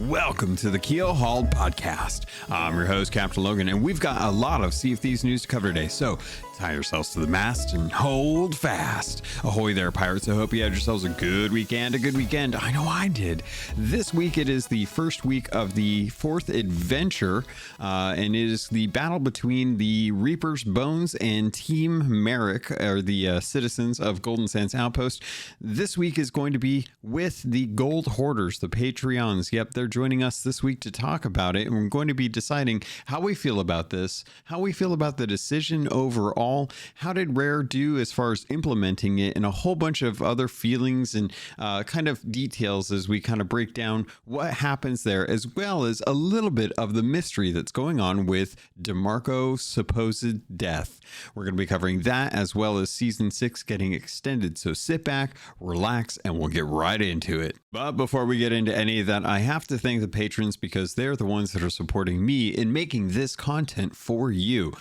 Welcome to the Keelhauled podcast. I'm your host, Captain Logan, and we've got a lot of Sea of Thieves news to cover today, so tie yourselves to the mast and hold fast. Ahoy there, pirates. I hope you had yourselves a good weekend. I know I did. This week, it is the first week of the fourth adventure, and it is the battle between the Reaper's Bones and Team Merrick, or the citizens of Golden Sands Outpost. This week is going to be with the Gold Hoarders, the Patreons. Yep, they're joining us this week to talk about it, and we're going to be deciding how we feel about this, how we feel about the decision overall, how did Rare do as far as implementing it, and a whole bunch of other feelings and kind of details as we kind of break down what happens there, as well as a little bit of the mystery that's going on with Demarco's supposed death. We're going to be covering that, as well as Season 6 getting extended, so sit back, relax, and we'll get right into it. But before we get into any of that, I have to thank the patrons because they're the ones that are supporting me in making this content for you.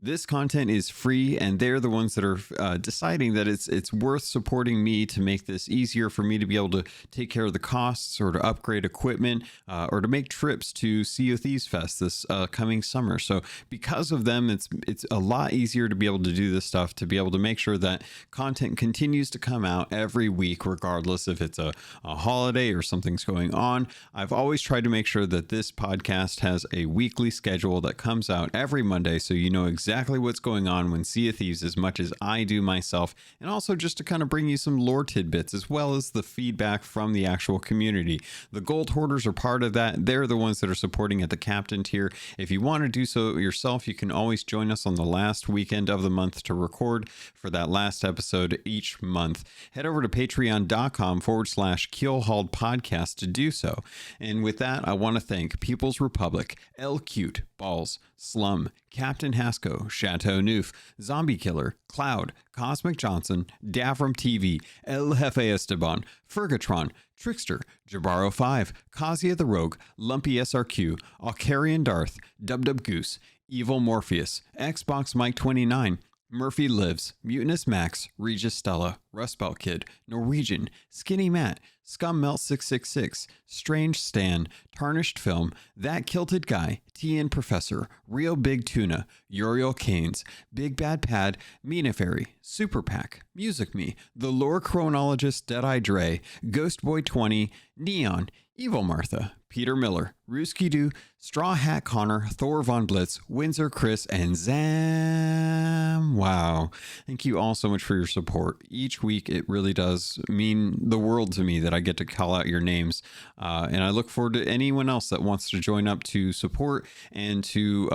This content is free, and they're the ones that are deciding that it's worth supporting me to make this easier for me to be able to take care of the costs, or to upgrade equipment, or to make trips to Sea of Thieves Fest this coming summer. So because of them, it's a lot easier to be able to do this stuff, to be able to make sure that content continues to come out every week, regardless if it's a holiday or something's going on. I've always tried to make sure that this podcast has a weekly schedule that comes out every Monday, so you know exactly what's going on when Sea of Thieves as much as I do myself, and also just to kind of bring you some lore tidbits as well as the feedback from the actual community. The Gold Hoarders are part of that. They're the ones that are supporting at the captain tier. If you want to do so yourself, you can always join us on the last weekend of the month to record for that last episode each month. Head over to patreon.com/Keelhauled podcast to do so. And with that, I want to thank People's Republic, El Cute, Balls, Slum, Captain Hasco, Chateau Neuf, Zombie Killer, Cloud, Cosmic Johnson, Davram TV, El Jefe Esteban, Fergatron, Trickster, Jabaro 5, Kazia the Rogue, Lumpy SRQ, Alcarian Darth, Dub Goose, Evil Morpheus, Xbox Mike 29, Murphy Lives, Mutinous Max, Regis Stella, Rust Belt Kid, Norwegian, Skinny Matt, Scum Melt 666, Strange Stan, Tarnished Film, That Kilted Guy, TN Professor, Real Big Tuna, Uriel Canes, Big Bad Pad, Mina Fairy, Super Pack, Music Me, The Lore Chronologist, Deadeye Dre, Ghost Boy 20, Neon, Evil Martha, Peter Miller, Rooski Doo, Straw Hat Connor, Thor Von Blitz, Windsor Chris, and Zam. Wow. Thank you all so much for your support. Each week, it really does mean the world to me that I get to call out your names. And I look forward to anyone else that wants to join up to support and to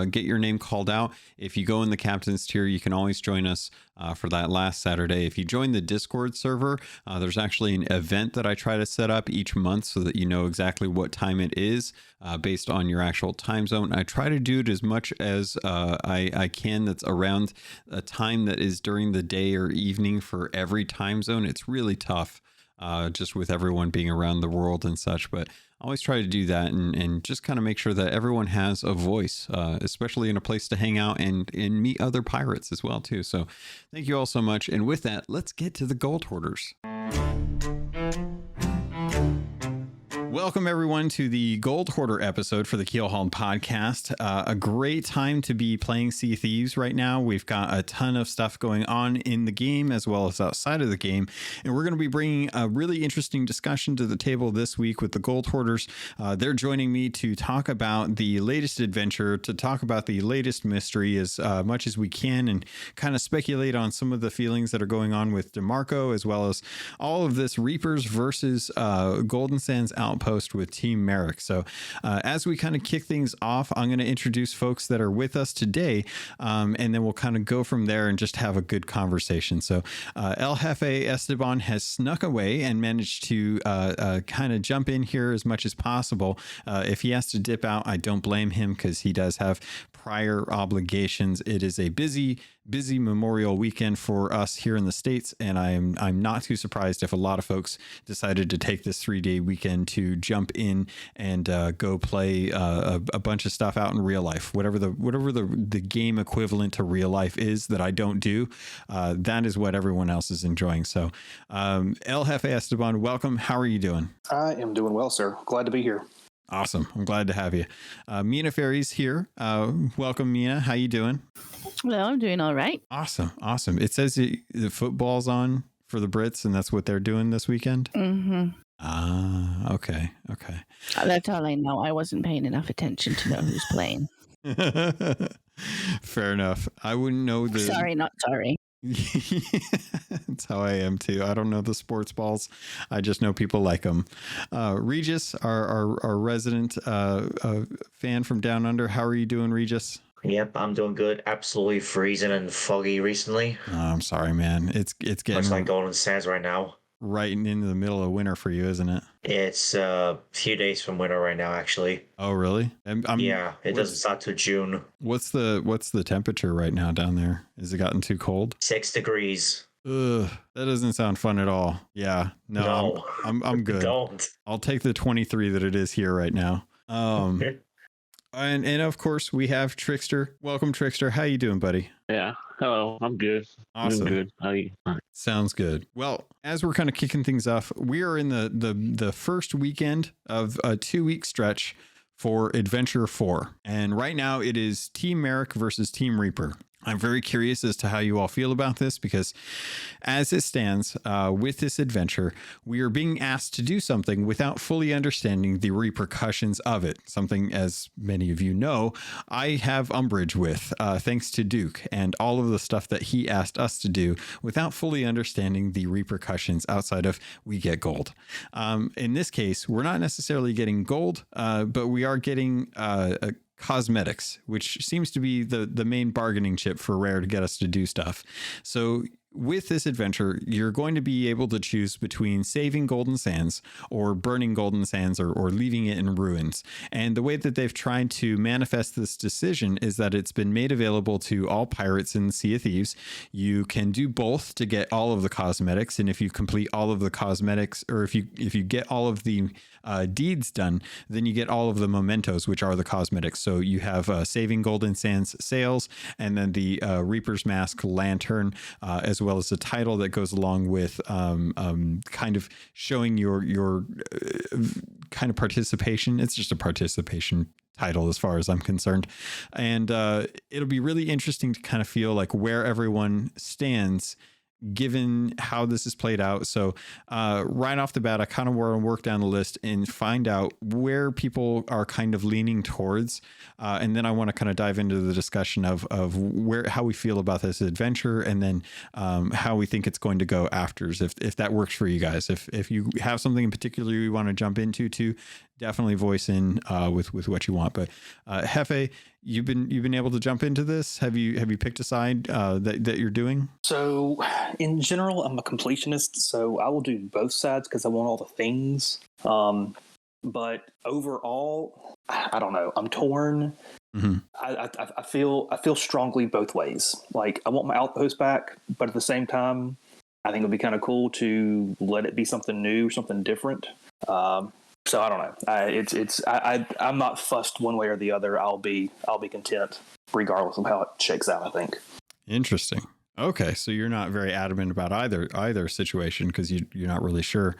get your name called out. If you go in the captain's tier, you can always join us for that last Saturday. If you join the Discord server, there's actually an event that I try to set up each month so that you know exactly what time it is based on your actual time zone. I try to do it as much as I can that's around a time that is during the day or evening for every time zone. It's really tough just with everyone being around the world and such, but I always try to do that and just kind of make sure that everyone has a voice, especially in a place to hang out and meet other pirates as well too. So thank you all so much. And with that, let's get to the Gold Hoarders. Welcome, everyone, to the Gold Hoarder episode for the Keelhauled podcast. A great time to be playing Sea of Thieves right now. We've got a ton of stuff going on in the game as well as outside of the game. And we're going to be bringing a really interesting discussion to the table this week with the Gold Hoarders. They're joining me to talk about the latest adventure, to talk about the latest mystery as much as we can, and kind of speculate on some of the feelings that are going on with Demarco, as well as all of this Reapers versus Golden Sands Outpost with Team Merrick. So as we kind of kick things off, I'm going to introduce folks that are with us today, and then we'll kind of go from there and just have a good conversation. So El Jefe Esteban has snuck away and managed to kind of jump in here as much as possible. If he has to dip out, I don't blame him because he does have prior obligations. It is a busy Memorial weekend for us here in the States, and I'm not too surprised if a lot of folks decided to take this 3-day weekend to jump in and go play a bunch of stuff out in real life, whatever the game equivalent to real life is that I don't do. That is what everyone else is enjoying. So El Jefe Esteban, welcome. How are you doing? I am doing well, sir. Glad to be here. Awesome. I'm glad to have you. Mina Ferry's here. Welcome, Mina. How you doing? Well, I'm doing all right. Awesome. The football's on for the Brits, and that's what they're doing this weekend? Mm-hmm. Okay. That's all I know. I wasn't paying enough attention to know who's playing. Fair enough. I wouldn't know the... Sorry, not sorry. That's how I am too. I don't know the sports balls. I just know people like them. Regis, our resident fan from Down Under. How are you doing, Regis? Yep, I'm doing good. Absolutely freezing and foggy recently. Oh, I'm sorry, man. It's getting much like Golden Sands right now. Right into the middle of winter for you, isn't it? It's a few days from winter right now, actually. Oh, really? Yeah, it doesn't start till June. What's the temperature right now down there? Has it gotten too cold? 6 degrees. Ugh, that doesn't sound fun at all. Yeah, no. I'm good. Don't. I'll take the 23 that it is here right now. And of course we have Trickster. Welcome, Trickster. How you doing, buddy? Yeah. Hello. I'm good. Awesome. I'm good. How are you? Sounds good. Well, as we're kind of kicking things off, we are in the first weekend of a 2-week stretch for Adventure 4. And right now it is Team Merrick versus Team Reaper. I'm very curious as to how you all feel about this, because as it stands with this adventure, we are being asked to do something without fully understanding the repercussions of it. Something, as many of you know, I have umbrage with, thanks to Duke and all of the stuff that he asked us to do without fully understanding the repercussions outside of we get gold. In this case, we're not necessarily getting gold, but we are getting cosmetics, which seems to be the main bargaining chip for Rare to get us to do stuff. So with this adventure, you're going to be able to choose between saving Golden Sands or burning Golden Sands or leaving it in ruins. And the way that they've tried to manifest this decision is that it's been made available to all pirates in Sea of Thieves. You can do both to get all of the cosmetics. And if you complete all of the cosmetics, or if you get all of the deeds done, then you get all of the mementos, which are the cosmetics. So you have saving Golden Sands sails, and then the Reaper's Mask lantern, as well as the title that goes along with kind of showing your kind of participation. It's just a participation title as far as I'm concerned. And it'll be really interesting to kind of feel like where everyone stands given how this is played out. So right off the bat, I kind of want to work down the list and find out where people are kind of leaning towards. And then I want to kind of dive into the discussion of how we feel about this adventure, and then how we think it's going to go after, if that works for you guys. If you have something in particular you want to jump into too, definitely voice in with what you want. But Hefe, you've been able to jump into this. Have you picked a side that you're doing? So in general, I'm a completionist, so I will do both sides because I want all the things. But overall, I don't know. I'm torn. Mm-hmm. I feel strongly both ways. Like, I want my outpost back, but at the same time, I think it would be kind of cool to let it be something new, something different. So I don't know. I'm not fussed one way or the other. I'll be content regardless of how it shakes out, I think. Interesting. Okay, so you're not very adamant about either situation because you're not really sure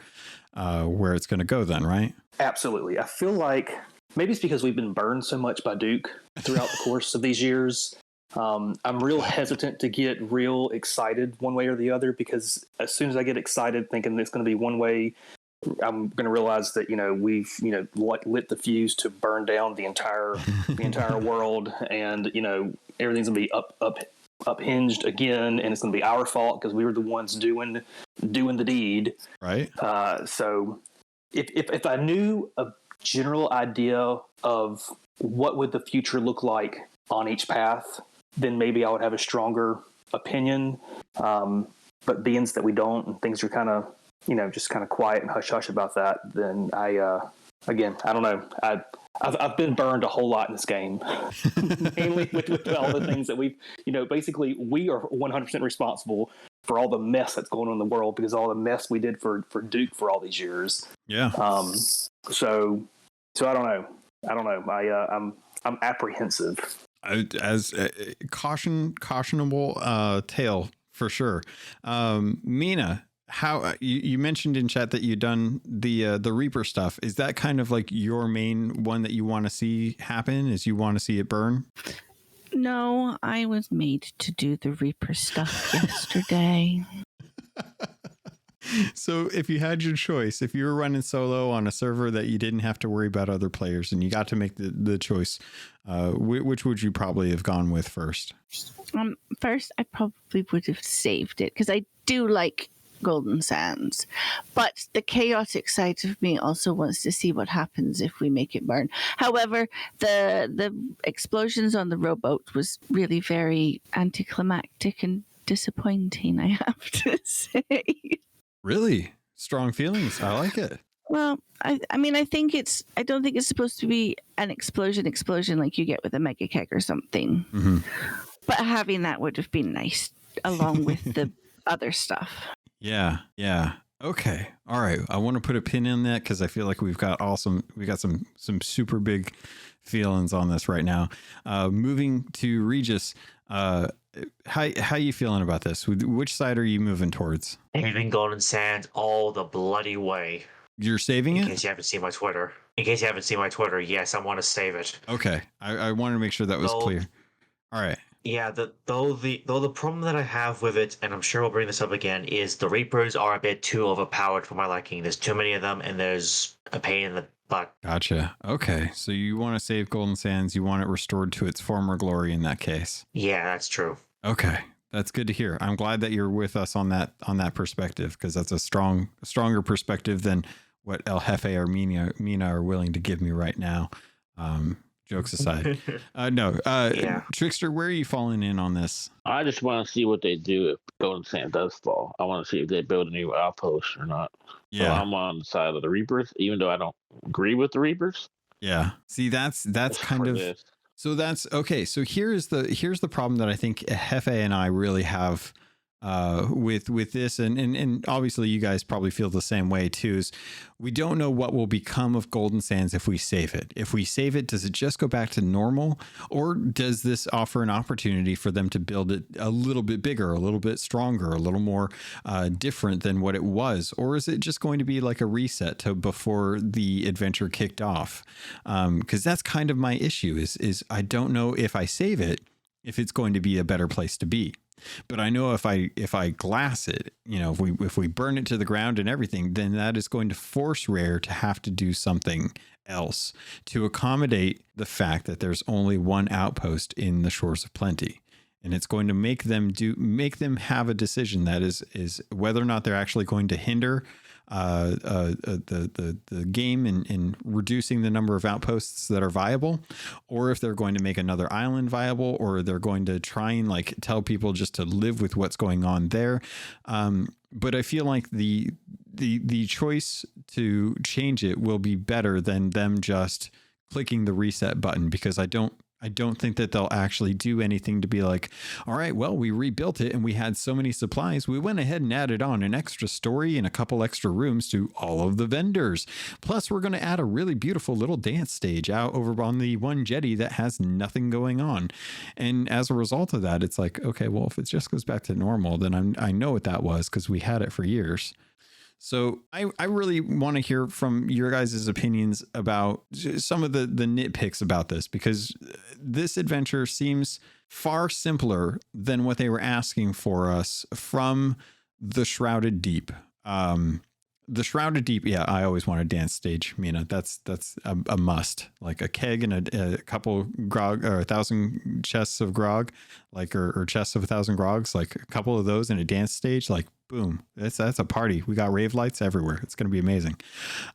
where it's going to go then, right? Absolutely. I feel like maybe it's because we've been burned so much by Duke throughout the course of these years. I'm real hesitant to get real excited one way or the other, because as soon as I get excited thinking it's going to be one way, I'm going to realize that, we've, lit the fuse to burn down the entire world, and, everything's going to be uphinged again, and it's going to be our fault because we were the ones doing the deed. Right. So if I knew a general idea of what would the future look like on each path, then maybe I would have a stronger opinion. But being that we don't, and things are kind of, just kind of quiet and hush hush about that, then I don't know. I've been burned a whole lot in this game, mainly with all the things that we've, basically we are 100% responsible for all the mess that's going on in the world, because all the mess we did for Duke for all these years. Yeah. So I don't know. I'm apprehensive. As a cautionable tale for sure. Mina, how you mentioned in chat that you've done the Reaper stuff. Is that kind of like your main one that you want to see happen? Is you want to see it burn? No, I was made to do the Reaper stuff yesterday. So if you had your choice, if you were running solo on a server that you didn't have to worry about other players and you got to make the choice, which would you probably have gone with first? First, I probably would have saved it because I do like Golden Sands, but the chaotic side of me also wants to see what happens if we make it burn. However, the explosions on the rowboat was really very anticlimactic and disappointing, I have to say. Really strong feelings. I like it. Well, I mean, I don't think it's supposed to be an explosion like you get with a mega keg or something. Mm-hmm. But having that would have been nice along with the other stuff. Yeah. Okay. All right. I want to put a pin in that because I feel like we got some super big feelings on this right now. Moving to Regis, how you feeling about this? Which side are you moving towards? Saving Golden Sands all the bloody way. You're saving it? In case you haven't seen my Twitter. Yes, I want to save it. Okay. I wanted to make sure that was clear. All right. Yeah, the problem that I have with it, and I'm sure we'll bring this up again, is the Reapers are a bit too overpowered for my liking. There's too many of them, and there's a pain in the butt. Gotcha. Okay, so you want to save Golden Sands. You want it restored to its former glory in that case. Yeah, that's true. Okay, that's good to hear. I'm glad that you're with us on that perspective because that's a stronger perspective than what El Jefe or Mina are willing to give me right now. Jokes aside. Yeah. Trickster, where are you falling in on this? I just want to see what they do if Golden Sand does fall. I want to see if they build a new outpost or not. Yeah. So I'm on the side of the Reapers, even though I don't agree with the Reapers. Yeah. See, that's kind of this. So that's okay. So here's the problem that I think Jefe and I really have with this, and obviously you guys probably feel the same way too, is we don't know what will become of Golden Sands if we save it. If we save it, does it just go back to normal, or does this offer an opportunity for them to build it a little bit bigger, a little bit stronger, a little more different than what it was? Or is it just going to be like a reset to before the adventure kicked off? Because that's kind of my issue is I don't know if I save it, if it's going to be a better place to be. But I know if I glass it, if we burn it to the ground and everything, then that is going to force Rare to have to do something else to accommodate the fact that there's only one outpost in the Shores of Plenty. And it's going to make them have a decision that is whether or not they're actually going to hinder the game in reducing the number of outposts that are viable, or if they're going to make another island viable, or they're going to try and like tell people just to live with what's going on there. But I feel like the choice to change it will be better than them just clicking the reset button, because I don't think that they'll actually do anything to be like, all right, well, we rebuilt it and we had so many supplies. We went ahead and added on an extra story and a couple extra rooms to all of the vendors. Plus, we're going to add a really beautiful little dance stage out over on the one jetty that has nothing going on. And as a result of that, it's like, okay, well, if it just goes back to normal, then I know what that was because we had it for years. So I really want to hear from your guys' opinions about some of the nitpicks about this, because this adventure seems far simpler than what they were asking for us from the Shrouded Deep. The Shrouded Deep, yeah, I always want a dance stage, Mina. That's a must. Like a keg and a couple grog, or 1,000 chests of grog, like or chests of 1,000 grogs, like a couple of those and a dance stage, like boom. That's a party. We got rave lights everywhere. It's going to be amazing.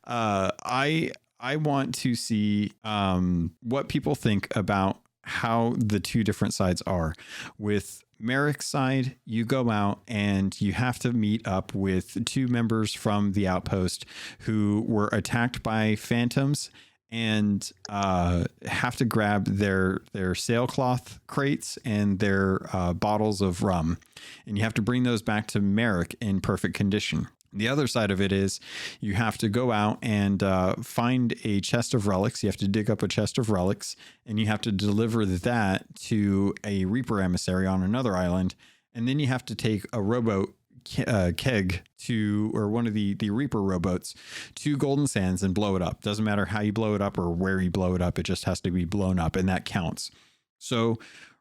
I want to see what people think about how the two different sides are. With Merrick's side, you go out and you have to meet up with two members from the outpost who were attacked by phantoms and have to grab their sailcloth crates and their bottles of rum. And you have to bring those back to Merrick in perfect condition. The other side of it is you have to go out and find a chest of relics. You have to dig up a chest of relics and you have to deliver that to a Reaper emissary on another island. And then you have to take a rowboat keg or one of the Reaper rowboats to Golden Sands and blow it up. Doesn't matter how you blow it up or where you blow it up. It just has to be blown up, and that counts. So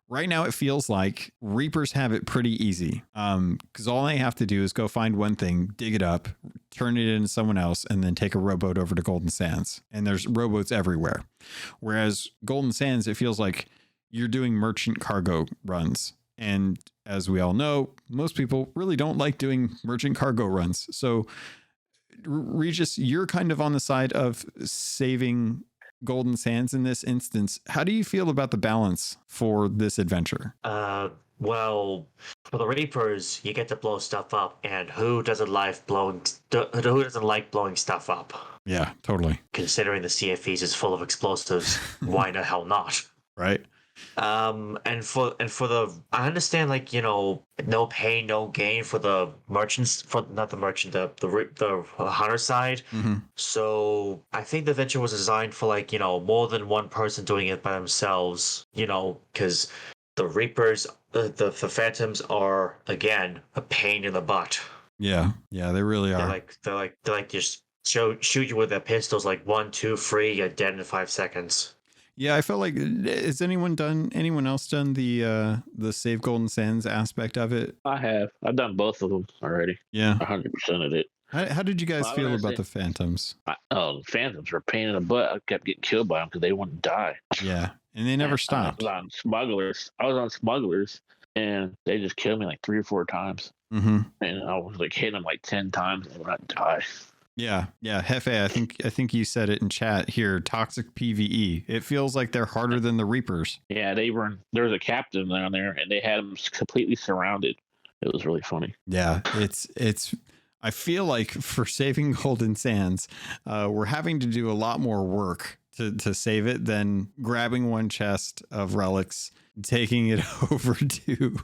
right now it feels like Reapers have it pretty easy, because all they have to do is go find one thing, dig it up, turn it into someone else, and then take a rowboat over to Golden Sands. And there's rowboats everywhere. Whereas Golden Sands, it feels like you're doing merchant cargo runs. And as we all know, most people really don't like doing merchant cargo runs. So Regis, you're kind of on the side of saving Golden Sands in this instance. How do you feel about the balance for this adventure? Well, for the Reapers, you get to blow stuff up, and who doesn't like blowing stuff up? Yeah, totally. Considering the CFEs is full of explosives, why the hell not? Right. And for the, I understand, like, you know, no pain, no gain for the merchants, for not the merchant, the hunter side. Mm-hmm. So I think the venture was designed for, like, you know, more than one person doing it by themselves, you know, because the Reapers, the Phantoms are, again, a pain in the butt. Yeah, they really are. They're like just shoot you with their pistols, like 1, 2, 3, you're dead in 5 seconds. Yeah, I felt like, has anyone else done the Save Golden Sands aspect of it? I have. I've done both of them already. Yeah. 100% of it. How did you guys feel about the Phantoms? The Phantoms were a pain in the butt. I kept getting killed by them because they wouldn't die. Yeah, and they never stopped. I was on Smugglers, and they just killed me like 3 or 4 times. Mm-hmm. And I was like hitting them like 10 times and they would not die. Yeah. Hefe, I think you said it in chat here. Toxic PvE. It feels like they're harder than the Reapers. Yeah, there was a captain down there, and they had them completely surrounded. It was really funny. Yeah, it's. I feel like for saving Golden Sands, we're having to do a lot more work to save it than grabbing one chest of relics, taking it over to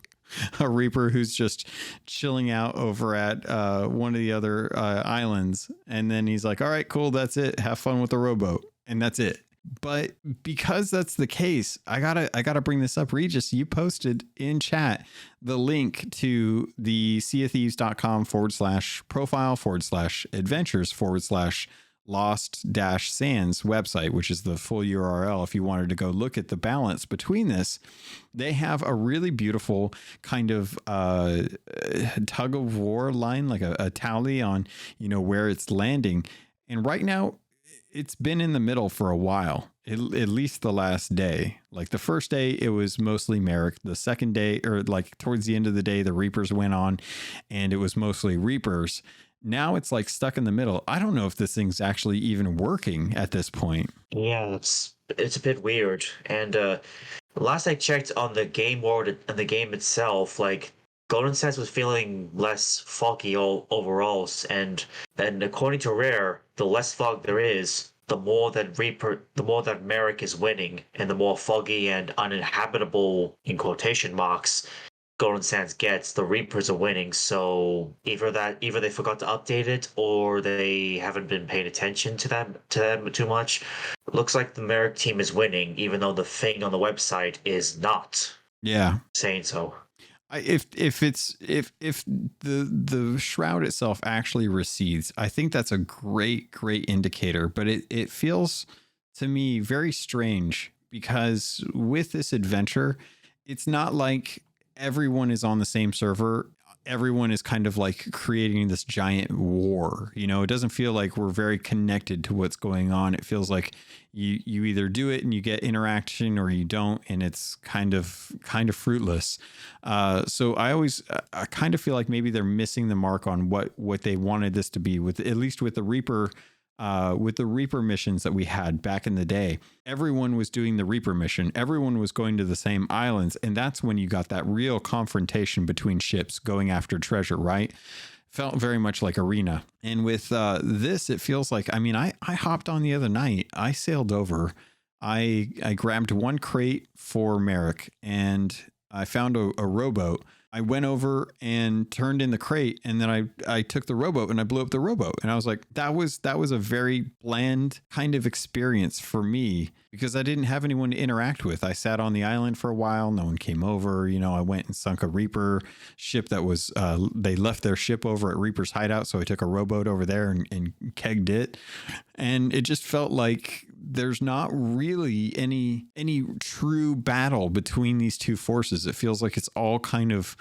a Reaper who's just chilling out over at one of the other islands. And then he's like, all right, cool. That's it. Have fun with the rowboat. And that's it. But because that's the case, I gotta bring this up. Regis, you posted in chat the link to the seaofthieves.com/profile/adventures/lost-sands website, which is the full URL. If you wanted to go look at the balance between this, they have a really beautiful kind of tug of war line, like a tally on, you know, where it's landing. And right now, it's been in the middle for a while, at least the last day. Like the first day, it was mostly Merrick. The second day, or like towards the end of the day, the Reapers went on and it was mostly Reapers. Now it's like stuck in the middle. I don't know if this thing's actually even working at this point. Yeah, it's a bit weird. And last I checked on the game world and the game itself, like, Golden Sands was feeling less foggy overall, and according to Rare, the less fog there is, the more that Merrick is winning, and the more foggy and uninhabitable, in quotation marks, Golden Sands gets, the Reapers are winning. So either they forgot to update it, or they haven't been paying attention to them too much. Looks like the Merrick team is winning, even though the thing on the website is not. Yeah, saying so. If the shroud itself actually recedes, I think that's a great indicator. But it feels to me very strange, because with this adventure, it's not like everyone is on the same server. Everyone is kind of like creating this giant war. You know, it doesn't feel like we're very connected to what's going on. It feels like you either do it and you get interaction, or you don't, and it's kind of fruitless. So I kind of feel like maybe they're missing the mark on what they wanted this to be, with at least with the Reaper missions that we had back in the day. Everyone was doing the Reaper mission. Everyone was going to the same islands. And that's when you got that real confrontation between ships going after treasure, right? Felt very much like Arena. And with this, it feels like, I mean, I hopped on the other night. I sailed over. I grabbed one crate for Merrick, and I found a rowboat I went over and turned in the crate, and then I took the rowboat and I blew up the rowboat. And I was like, that was a very bland kind of experience for me because I didn't have anyone to interact with. I sat on the island for a while. No one came over. You know, I went and sunk a Reaper ship that was, they left their ship over at Reaper's hideout. So I took a rowboat over there and kegged it. And it just felt like there's not really any true battle between these two forces. It feels like it's all kind of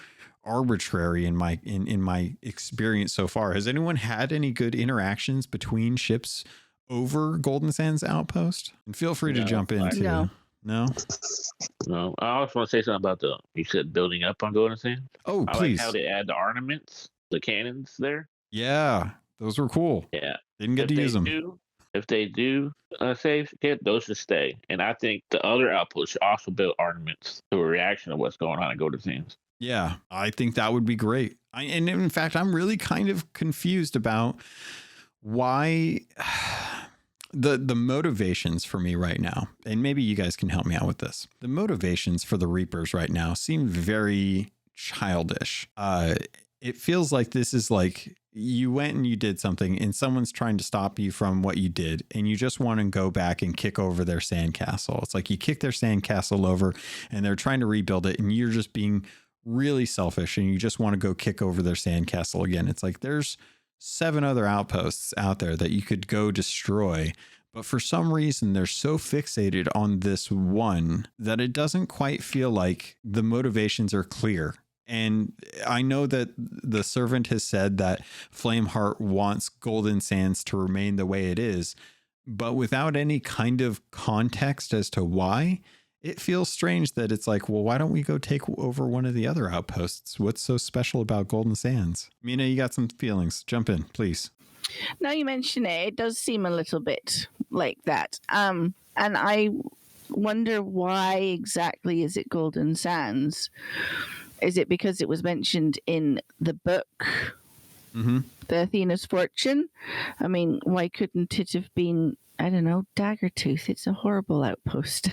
arbitrary in my experience so far. Has anyone had any good interactions between ships over Golden Sands Outpost? And feel free to jump in too. No. I also want to say something about you said building up on Golden Sands. Oh, I please. like how they add the ornaments, the cannons there. Yeah, those were cool. Yeah. Didn't get to use them. If they do save kit, those should stay. And I think the other outposts should also build ornaments to a reaction of what's going on at Golden Sands. Yeah, I think that would be great. And in fact, I'm really kind of confused about why the motivations for me right now, and maybe you guys can help me out with this. The motivations for the Reapers right now seem very childish. It feels like this is like you went and you did something and someone's trying to stop you from what you did and you just want to go back and kick over their sandcastle. It's like you kick their sandcastle over and they're trying to rebuild it and you're just being really selfish and you just want to go kick over their sandcastle again. It's like there's 7 other outposts out there that you could go destroy. But for some reason, they're so fixated on this one that it doesn't quite feel like the motivations are clear. And I know that the servant has said that Flameheart wants Golden Sands to remain the way it is, but without any kind of context as to why, it feels strange that it's like, well, why don't we go take over one of the other outposts? What's so special about Golden Sands? Mina, you got some feelings. Jump in, please. Now you mention it, it does seem a little bit like that. And I wonder why exactly is it Golden Sands? Is it because it was mentioned in the book, The Athena's Fortune? I mean, why couldn't it have been, I don't know, Daggertooth? It's a horrible outpost.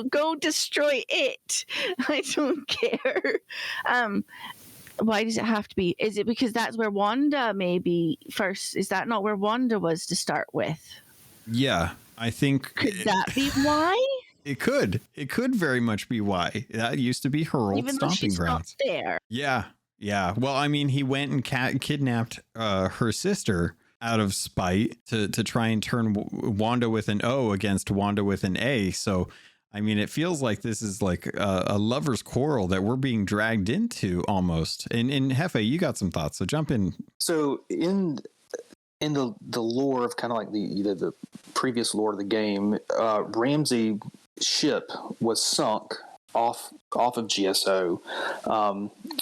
Go destroy it. I don't care. Why does it have to be? Is it because that's where Wanda maybe first? Is that not where Wanda was to start with? Yeah, I think. Could that be why? It could very much be why. That used to be her old Even though stomping she's grounds. not there. Yeah. Well, I mean, he went and kidnapped her sister out of spite to try and turn Wanda with an O against Wanda with an A. So, I mean, it feels like this is like a lover's quarrel that we're being dragged into almost. And Hefe, you got some thoughts, so jump in. So in the lore of kind of like the previous lore of the game, Ramsey ship was sunk off of GSO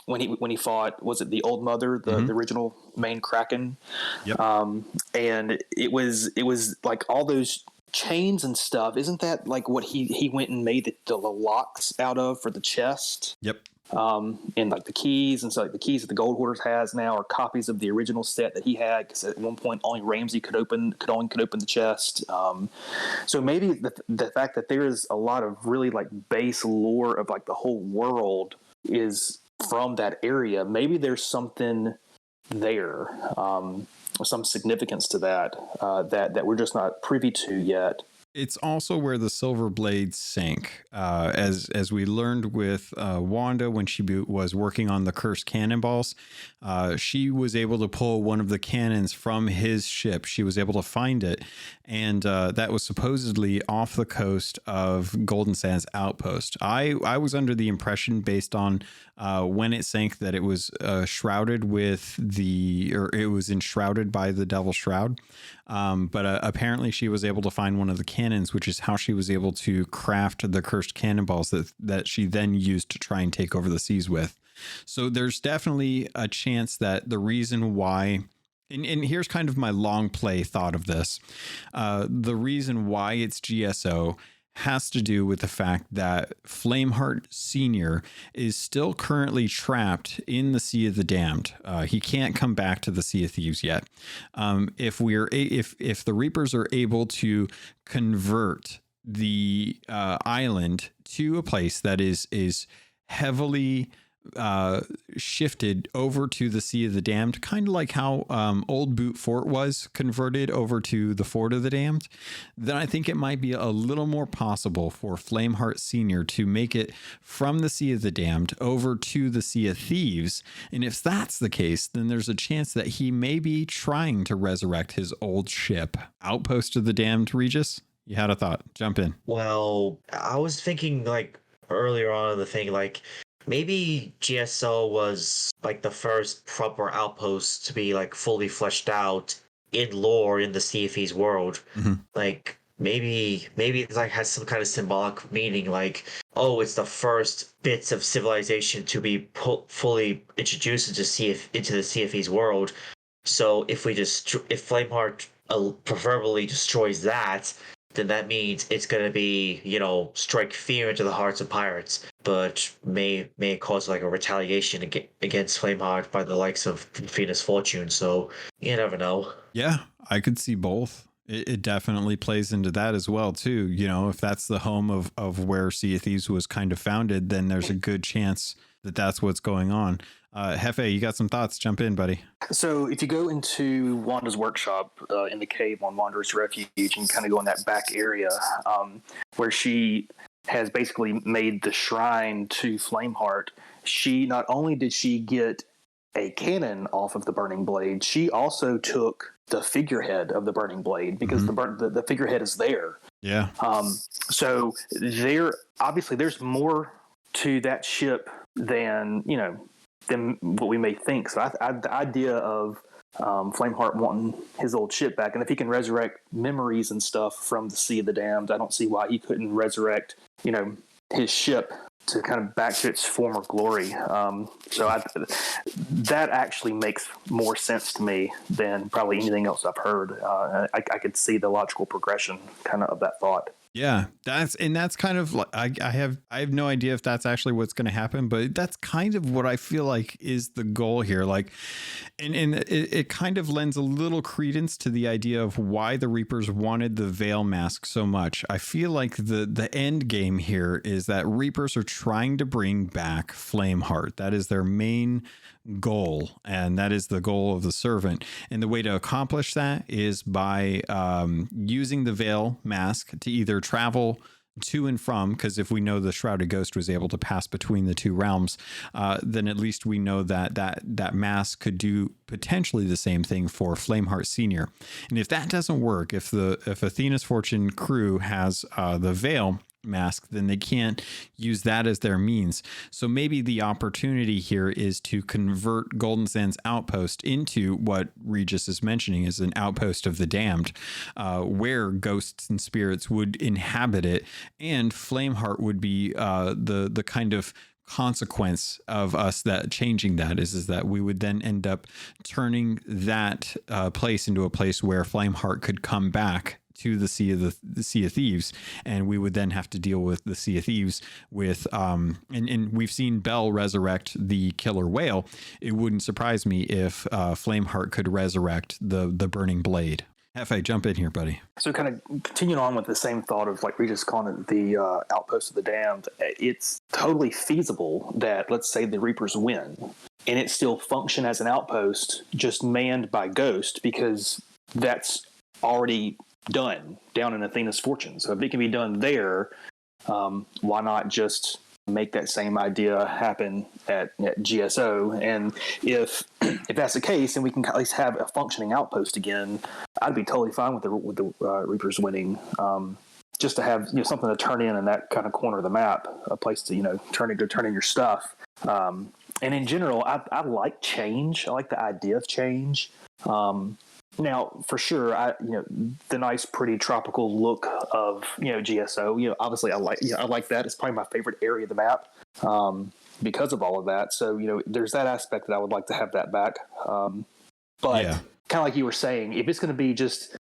when he fought, was it the Old Mother, the original main Kraken? Yep. And it was like all those chains and stuff. Isn't that like what he went and made the locks out of for the chest? Yep. And like the keys, and so like the keys that the Gold Hoarder has now are copies of the original set that he had, because at one point only Ramsey could open the chest. So maybe the fact that there is a lot of really like base lore of like the whole world is from that area. Maybe there's something there, some significance to that that we're just not privy to yet. It's also where the Silver Blade sank, as we learned with Wanda when she was working on the cursed cannonballs. She was able to pull one of the cannons from his ship. She was able to find it, and that was supposedly off the coast of Golden Sands Outpost. I was under the impression, based on when it sank, that it was shrouded with it was enshrouded by the Devil's Shroud. But apparently she was able to find one of the cannons, which is how she was able to craft the cursed cannonballs that she then used to try and take over the seas with. So there's definitely a chance that the reason why, and here's kind of my long play thought of this, the reason why it's GSO has to do with the fact that Flameheart Sr. is still currently trapped in the Sea of the Damned. He can't come back to the Sea of Thieves yet. If the Reapers are able to convert the island to a place that is heavily shifted over to the Sea of the Damned, kind of like how Old Boot Fort was converted over to the Fort of the Damned, then I think it might be a little more possible for Flameheart Sr. to make it from the Sea of the Damned over to the Sea of Thieves. And if that's the case, then there's a chance that he may be trying to resurrect his old ship. Outpost of the Damned, Regis? You had a thought. Jump in. Well, I was thinking like earlier on in the thing, like maybe GSO was like the first proper outpost to be like fully fleshed out in lore in the Sea of Thieves world. Like maybe it like has some kind of symbolic meaning, like, oh, it's the first bits of civilization to be fully introduced into the Sea of Thieves world. So if Flameheart preferably destroys that, then that means it's going to be, strike fear into the hearts of pirates, but may cause like a retaliation against Flameheart by the likes of Venus Fortune. So you never know. Yeah, I could see both. It definitely plays into that as well, too. If that's the home of where Sea of Thieves was kind of founded, then there's a good chance that that's what's going on. Hefe, you got some thoughts? Jump in, buddy. So if you go into Wanda's workshop in the cave on Wanderer's Refuge, you can kind of go in that back area where she has basically made the shrine to Flameheart. Not only did she get a cannon off of the Burning Blade, she also took the figurehead of the Burning Blade, because the figurehead is there. Yeah. So there's more to that ship than what we may think. So the idea of Flameheart wanting his old ship back, and if he can resurrect memories and stuff from the Sea of the Damned, I don't see why he couldn't resurrect, his ship to kind of back to its former glory. That actually makes more sense to me than probably anything else I've heard. I could see the logical progression kind of that thought. Yeah, that's kind of like, I have no idea if that's actually what's going to happen, but that's kind of what I feel like is the goal here. Like, and it kind of lends a little credence to the idea of why the Reapers wanted the Veil Mask so much. I feel like the end game here is that Reapers are trying to bring back Flameheart. That is their main goal, and that is the goal of the Servant. And the way to accomplish that is by using the Veil Mask to either travel to and from, because if we know the Shrouded Ghost was able to pass between the two realms, then at least we know that mask could do potentially the same thing for Flameheart Sr. And if that doesn't work, if Athena's Fortune crew has the Veil Mask, then they can't use that as their means. So maybe the opportunity here is to convert Golden Sands Outpost into what Regis is mentioning is an outpost of the damned, where ghosts and spirits would inhabit it, and Flameheart would be the kind of consequence of us that changing that is that we would then end up turning that place into a place where Flameheart could come back to the Sea of Thieves, and we would then have to deal with the Sea of Thieves with and we've seen Bell resurrect the killer whale. It wouldn't surprise me if Flameheart could resurrect the Burning Blade. Hefe, jump in here, buddy. So kind of continuing on with the same thought of like Regis calling it the Outpost of the Damned, it's totally feasible that, let's say, the Reapers win and it still function as an outpost just manned by Ghost, because that's already done down in Athena's Fortune. So if it can be done there, why not just make that same idea happen at GSO? And if that's the case, and we can at least have a functioning outpost again, I'd be totally fine with the Reapers winning. Just to have something to turn in that kind of corner of the map, a place to turn in your stuff. And in general, I like change. I like the idea of change. Now, for sure, the nice, pretty tropical look of GSO. Obviously, I like that. It's probably my favorite area of the map because of all of that. So there's that aspect that I would like to have that back. But kind of like you were saying, if it's going to be just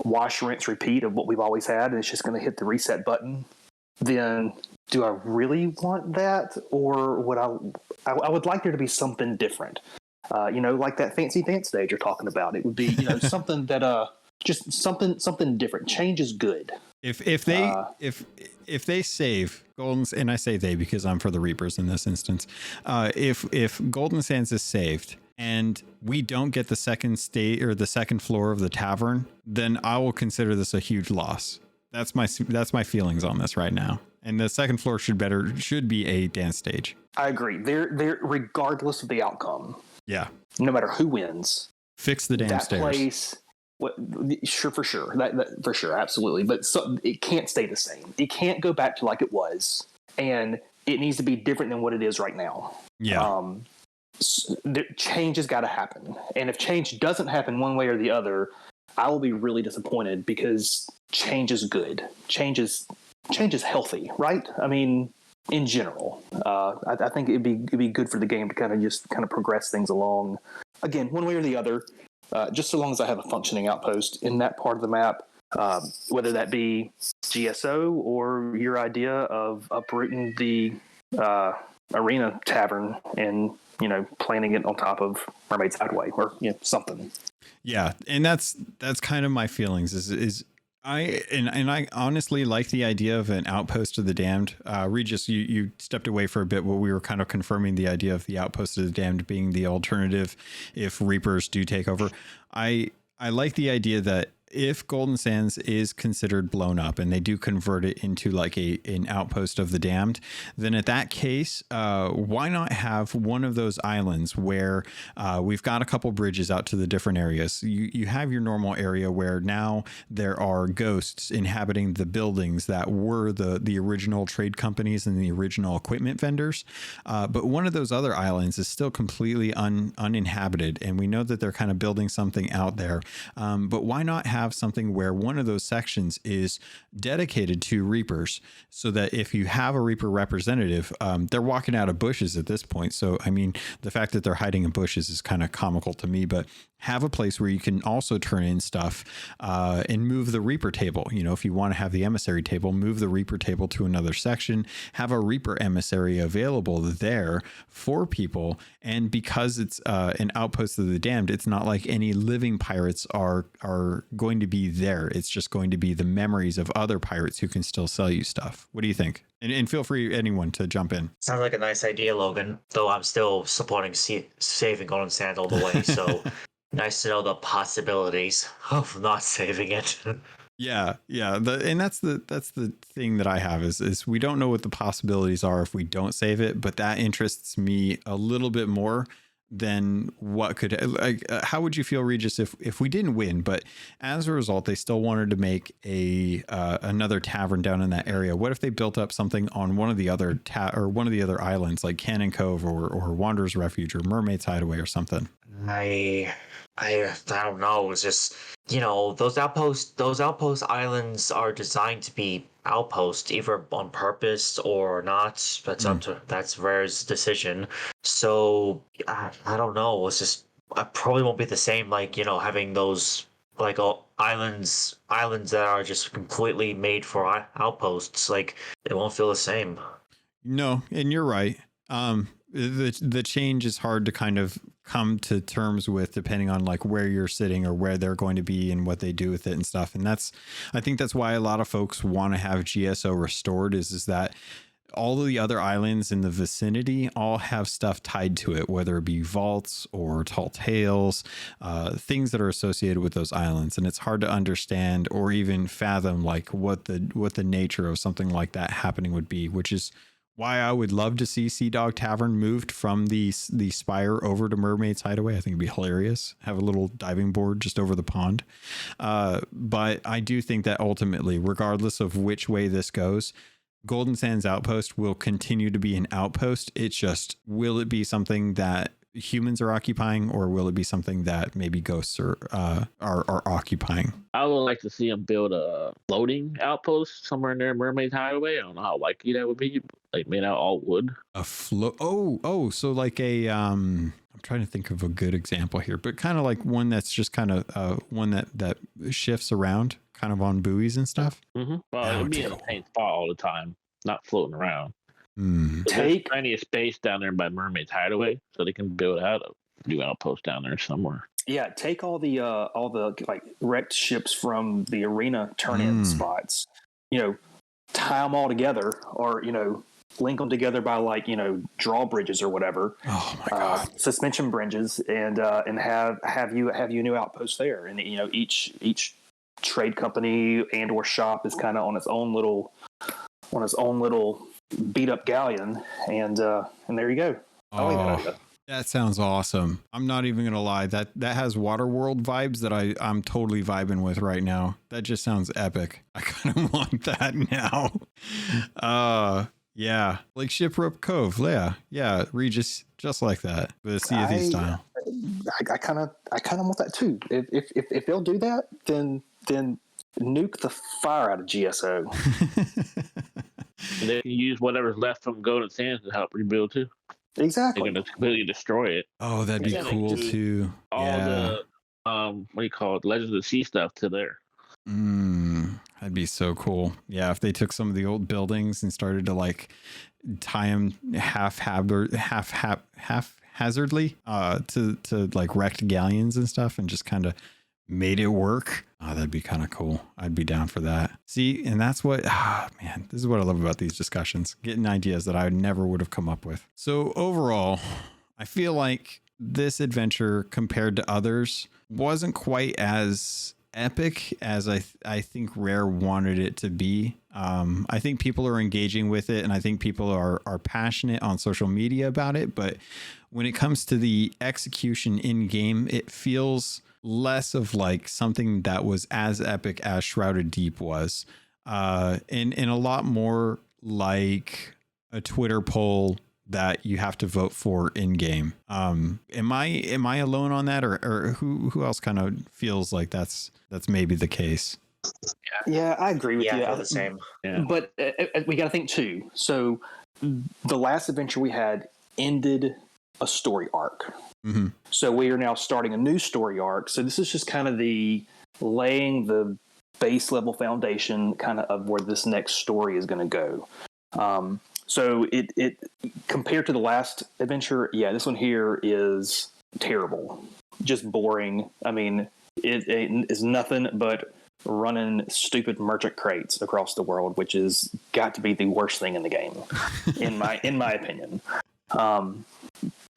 wash, rinse, repeat of what we've always had, and it's just going to hit the reset button, then do I really want that, or would I would like there to be something different? Like that fancy dance stage you're talking about. It would be, something that, just something different. Change is good. If they save Golden, and I say they because I'm for the Reapers in this instance, if Golden Sands is saved and we don't get the second state or the second floor of the tavern, then I will consider this a huge loss. That's my feelings on this right now. And the second floor should be a dance stage. I agree. They're regardless of the outcome. Yeah. No matter who wins, fix the damn that stairs. Place. Sure, for sure. That for sure, absolutely. But it can't stay the same. It can't go back to like it was, and it needs to be different than what it is right now. Yeah. Change has got to happen, and if change doesn't happen one way or the other, I will be really disappointed because change is good. Change is healthy, right? I mean, in general, I think it'd be good for the game to kind of progress things along. Again, one way or the other. Just so long as I have a functioning outpost in that part of the map, whether that be GSO or your idea of uprooting the arena tavern and planting it on top of Mermaid's Hideaway or something. Yeah, and that's kind of my feelings. Is I honestly like the idea of an outpost of the damned. Regis, you stepped away for a bit, but we were kind of confirming the idea of the outpost of the damned being the alternative if Reapers do take over. I like the idea that if Golden Sands is considered blown up and they do convert it into like an outpost of the damned, then at that case, why not have one of those islands where we've got a couple bridges out to the different areas. You have your normal area where now there are ghosts inhabiting the buildings that were the original trade companies and the original equipment vendors. But one of those other islands is still completely uninhabited. And we know that they're kind of building something out there. But why not have something where one of those sections is dedicated to Reapers so that if you have a Reaper representative, they're walking out of bushes at this point. So, I mean, the fact that they're hiding in bushes is kind of comical to me, but have a place where you can also turn in stuff and move the Reaper table. If you want to have the emissary table, move the Reaper table to another section, have a Reaper emissary available there for people. And because it's an outpost of the damned, it's not like any living pirates are going to be there. It's just going to be the memories of other pirates who can still sell you stuff. What do you think? And feel free, anyone, to jump in. Sounds like a nice idea, Logan, though I'm still supporting saving Golden Sands all the way, so nice to know the possibilities of not saving it. Yeah. And that's the thing that I have is we don't know what the possibilities are if we don't save it, but that interests me a little bit more than what could, like, how would you feel, Regis, if we didn't win, but as a result, they still wanted to make another tavern down in that area? What if they built up something on one of the other one of the other islands, like Cannon Cove or Wanderer's Refuge or Mermaid's Hideaway or something? I don't know. It's just, those outpost islands are designed to be outposts, either on purpose or not. That's Rare's decision. So I don't know. It's just, I probably won't be the same. Like, having those like islands that are just completely made for outposts. Like, it won't feel the same. No, and you're right. The change is hard to kind of come to terms with depending on like where you're sitting or where they're going to be and what they do with it and stuff. And I think that's why a lot of folks want to have GSO restored is that all of the other islands in the vicinity all have stuff tied to it, whether it be vaults or tall tales, things that are associated with those islands. And it's hard to understand or even fathom like what the nature of something like that happening would be, which is why I would love to see Sea Dog Tavern moved from the Spire over to Mermaid's Hideaway. I think it'd be hilarious. Have a little diving board just over the pond. But I do think that ultimately, regardless of which way this goes, Golden Sands Outpost will continue to be an outpost. It's just, will it be something that humans are occupying, or will it be something that maybe ghosts are occupying? I would like to see them build a floating outpost somewhere near Mermaid's Hideaway. I don't know how likely that would be, like made out all wood. A float? Oh, so like a I'm trying to think of a good example here, but kind of like one that's just kind of one that shifts around, kind of on buoys and stuff. Mm-hmm. Well, it'd be in the same spot all the time, not floating around. Take plenty of space down there by Mermaid's Hideaway, so they can build out a new outpost down there somewhere. Yeah, take all the like wrecked ships from the arena turn-in spots. tie them all together, or link them together by drawbridges or whatever. Oh my god! Suspension bridges, and have you a new outpost there, and each trade company and or shop is kind of on its own little beat up galleon, and there you go. I like that idea. That sounds awesome. I'm not even gonna lie. That has Waterworld vibes that I'm totally vibing with right now. That just sounds epic. I kind of want that now. Yeah, like Shipwreck Cove. Yeah, Regis, just like that, the Sea of Thieves style. I kind of want that too. If they'll do that, then nuke the fire out of GSO. And they can use whatever's left from Golden Sands to help rebuild too. Exactly. They're going to completely destroy it. Oh, that'd be cool too. All the what do you call it? Legends of the Sea stuff to there. That'd be so cool. Yeah, if they took some of the old buildings and started to tie them haphazardly to wrecked galleons and stuff, and just kind of made it work. Oh, that'd be kind of cool. I'd be down for that. See, and that's what, man, this is what I love about these discussions, getting ideas that I never would have come up with. So overall, I feel like this adventure compared to others wasn't quite as epic as I think Rare wanted it to be. I think people are engaging with it, and I think people are passionate on social media about it. But when it comes to the execution in game, it feels less of something that was as epic as Shrouded Deep was, and a lot more like a Twitter poll that you have to vote for in game. Am I alone on that, or who else kind of feels like that's maybe the case? Yeah, I agree with you. I feel the same. Yeah. But we got to think too. So the last adventure we had ended a story arc. Mm-hmm. So we are now starting a new story arc. So this is just kind of laying the base level foundation kind of where this next story is going to go. So it compared to the last adventure, this one here is terrible, just boring. I mean, it is nothing but running stupid merchant crates across the world, which has got to be the worst thing in the game, in my opinion.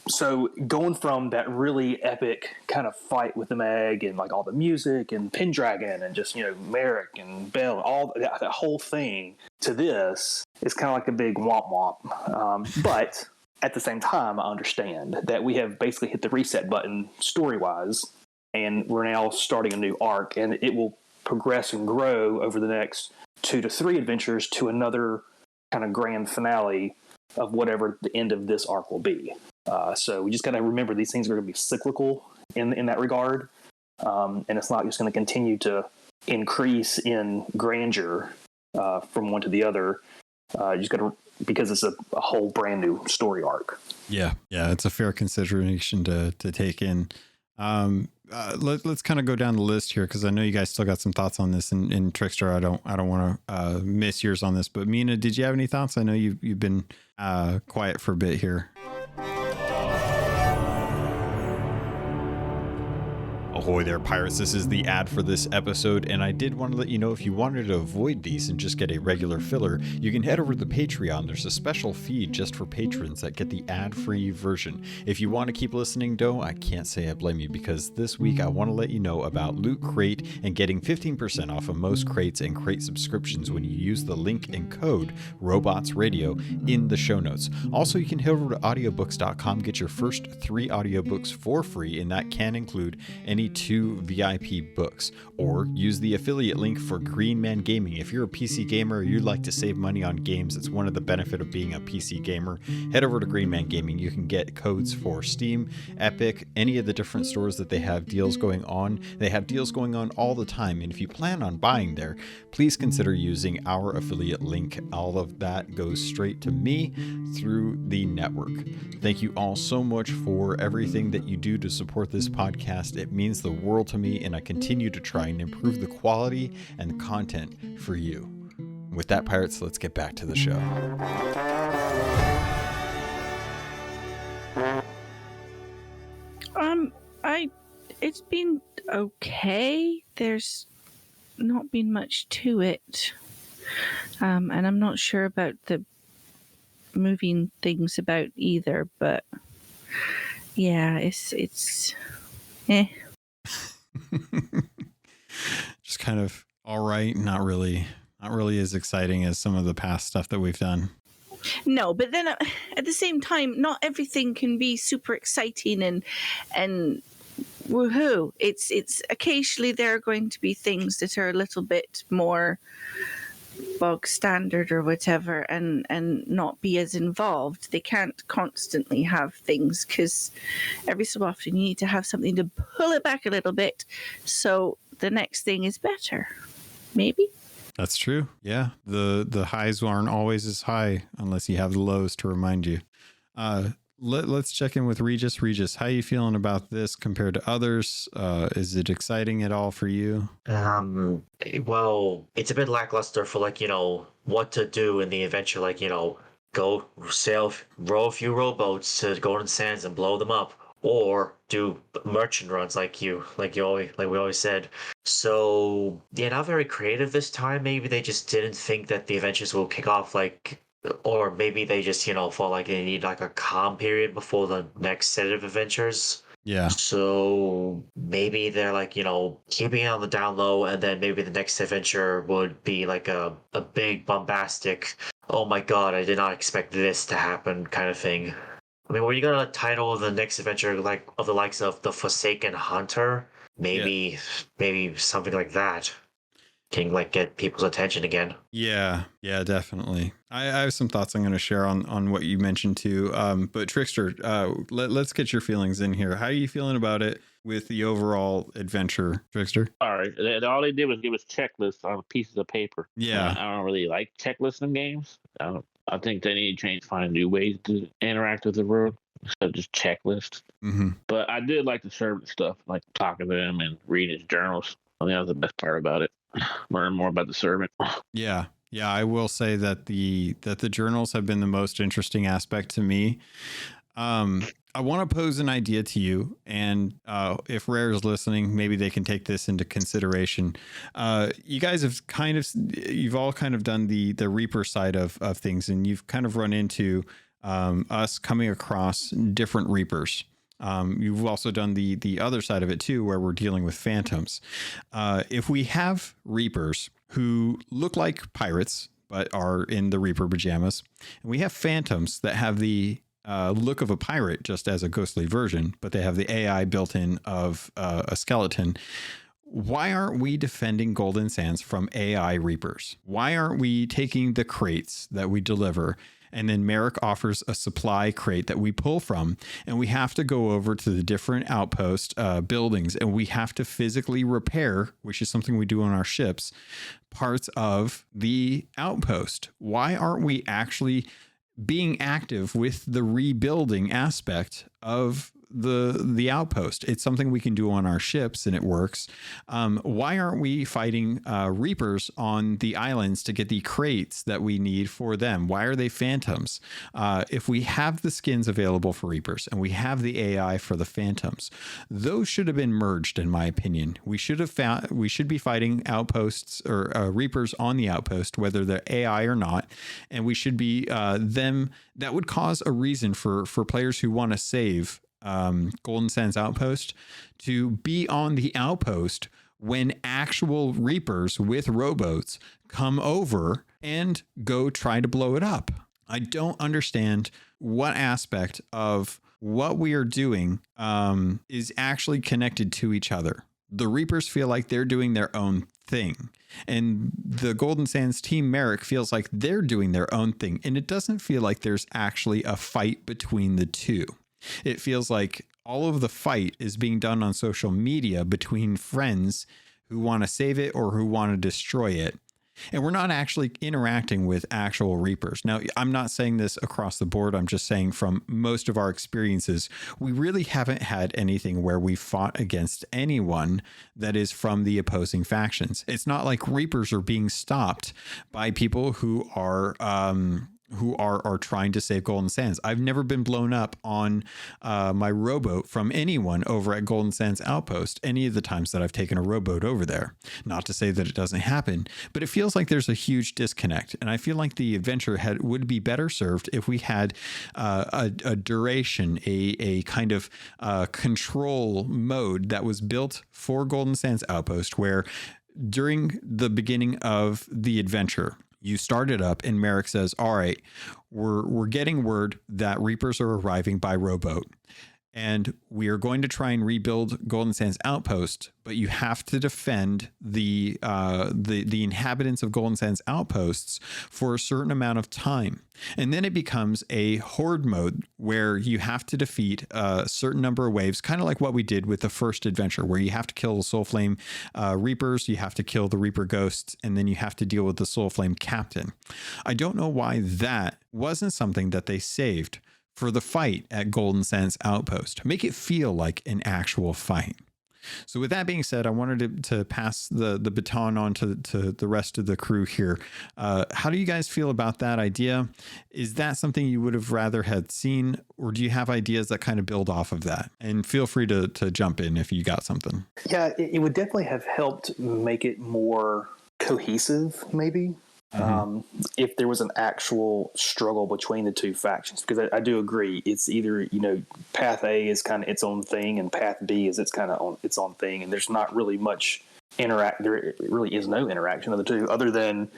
So going from that really epic kind of fight with the Meg and all the music and Pendragon and just Merrick and Bell, all that whole thing, to this is kind of like a big womp womp. But at the same time, I understand that we have basically hit the reset button story wise, and we're now starting a new arc, and it will progress and grow over the next 2 to 3 adventures to another kind of grand finale of whatever the end of this arc will be. So we just got to remember these things are going to be cyclical in that regard. And it's not just going to continue to increase in grandeur from one to the other. You just got to, because it's a whole brand new story arc. Yeah, it's a fair consideration to take in. Let's kind of go down the list here, because I know you guys still got some thoughts on this. And Trickster, I don't want to miss yours on this. But Mina, did you have any thoughts? I know you've been quiet for a bit here. Ahoy there, pirates. This is the ad for this episode, and I did want to let you know, if you wanted to avoid these and just get a regular filler, you can head over to the Patreon. There's a special feed just for patrons that get the ad-free version. If you want to keep listening, though, I can't say I blame you, because this week I want to let you know about Loot Crate and getting 15% off of most crates and crate subscriptions when you use the link and code RobotsRadio in the show notes. Also, you can head over to audiobooks.com, get your first 3 audiobooks for free, and that can include any 2 VIP books, or use the affiliate link for Green Man Gaming. If you're a PC gamer or you'd like to save money on games, it's one of the benefits of being a PC gamer. Head over to Green Man Gaming. You can get codes for Steam, Epic, any of the different stores that they have deals going on. They have deals going on all the time, and if you plan on buying there, please consider using our affiliate link. All of that goes straight to me through the network. Thank you all so much for everything that you do to support this podcast. It means the world to me, and I continue to try and improve the quality and the content for you. With that, pirates, let's get back to the show. It's been okay. There's not been much to it. And I'm not sure about the moving things about either, but yeah, it's Just kind of all right, not really as exciting as some of the past stuff that we've done. No, but then at the same time, not everything can be super exciting and woohoo. It's occasionally there are going to be things that are a little bit more bog standard or whatever, and not be as involved. They can't constantly have things, because every so often you need to have something to pull it back a little bit, so the next thing is better. Maybe. That's true. Yeah. The highs aren't always as high unless you have the lows to remind you. Let's check in with Regis. Regis, how are you feeling about this compared to others? Is it exciting at all for you? Well, it's a bit lackluster for what to do in the adventure, go row a few rowboats to Golden Sands and blow them up, or do merchant runs like we always said. So yeah, not very creative this time. Maybe they just didn't think that the adventures will kick off or maybe they just felt like they need a calm period before the next set of adventures. Yeah. So maybe they're keeping it on the down low, and then maybe the next adventure would be a big bombastic, oh my god, I did not expect this to happen kind of thing. I mean, were you gonna title the next adventure of the likes of the Forsaken Hunter? Maybe something like that can get people's attention again. Yeah, definitely. I have some thoughts I'm going to share on what you mentioned too. But Trickster, let's get your feelings in here. How are you feeling about it with the overall adventure, Trickster? All right. All they did was give us checklists on pieces of paper. Yeah. I don't really like checklists in games. I think they need to find new ways to interact with the world instead of just checklists. Mm-hmm. But I did like the servant stuff, like talking to him and reading his journals. I think that was the best part about it. Learn more about the servant. Yeah, I will say that the journals have been the most interesting aspect to me. I want to pose an idea to you, and if Rare is listening, maybe they can take this into consideration. You guys have you've all kind of done the Reaper side of things, and you've kind of run into us coming across different Reapers. You've also done the other side of it too, where we're dealing with phantoms. If we have Reapers who look like pirates, but are in the Reaper pajamas, and we have phantoms that have the look of a pirate just as a ghostly version, but they have the AI built in of a skeleton. Why aren't we defending Golden Sands from AI Reapers? Why aren't we taking the crates that we deliver, and then Merrick offers a supply crate that we pull from, and we have to go over to the different outpost buildings, and we have to physically repair, which is something we do on our ships, parts of the outpost? Why aren't we actually being active with the rebuilding aspect of the outpost? It's something we can do on our ships, and it works. Why aren't we fighting Reapers on the islands to get the crates that we need for them? Why are they phantoms? If we have the skins available for Reapers and we have the AI for the phantoms, those should have been merged, in my opinion. We should be fighting outposts or Reapers on the outpost, whether they're AI or not, and we should be them. That would cause a reason for players who want to save Golden Sands Outpost to be on the outpost when actual Reapers with rowboats come over and go try to blow it up. I don't understand what aspect of what we are doing is actually connected to each other. The Reapers feel like they're doing their own thing, and the Golden Sands team Merrick feels like they're doing their own thing, and it doesn't feel like there's actually a fight between the two. It feels like all of the fight is being done on social media between friends who want to save it or who want to destroy it. And we're not actually interacting with actual Reapers. Now, I'm not saying this across the board. I'm just saying from most of our experiences, we really haven't had anything where we fought against anyone that is from the opposing factions. It's not like Reapers are being stopped by people who are who are trying to save Golden Sands. I've never been blown up on my rowboat from anyone over at Golden Sands Outpost any of the times that I've taken a rowboat over there. Not to say that it doesn't happen, but it feels like there's a huge disconnect. And I feel like the adventure would be better served if we had a duration, a kind of control mode that was built for Golden Sands Outpost, where during the beginning of the adventure, you start it up and Merrick says, all right, we're getting word that Reapers are arriving by rowboat. And we are going to try and rebuild Golden Sands Outpost, but you have to defend the inhabitants of Golden Sands Outposts for a certain amount of time. And then it becomes a horde mode where you have to defeat a certain number of waves, kind of like what we did with the first adventure, where you have to kill the Soul Flame Reapers, you have to kill the Reaper Ghosts, and then you have to deal with the Soul Flame Captain. I don't know why that wasn't something that they saved for the fight at Golden Sands Outpost. Make it feel like an actual fight. So with that being said, I wanted to pass the baton on to the rest of the crew here. How do you guys feel about that idea? Is that something you would have rather had seen, or do you have ideas that kind of build off of that? And feel free to jump in if you got something. Yeah, it would definitely have helped make it more cohesive, maybe. If there was an actual struggle between the two factions, because I do agree, it's either, path A is kind of its own thing and path B is its kind of on its own thing, and there's not really much there really is no interaction of the two, other than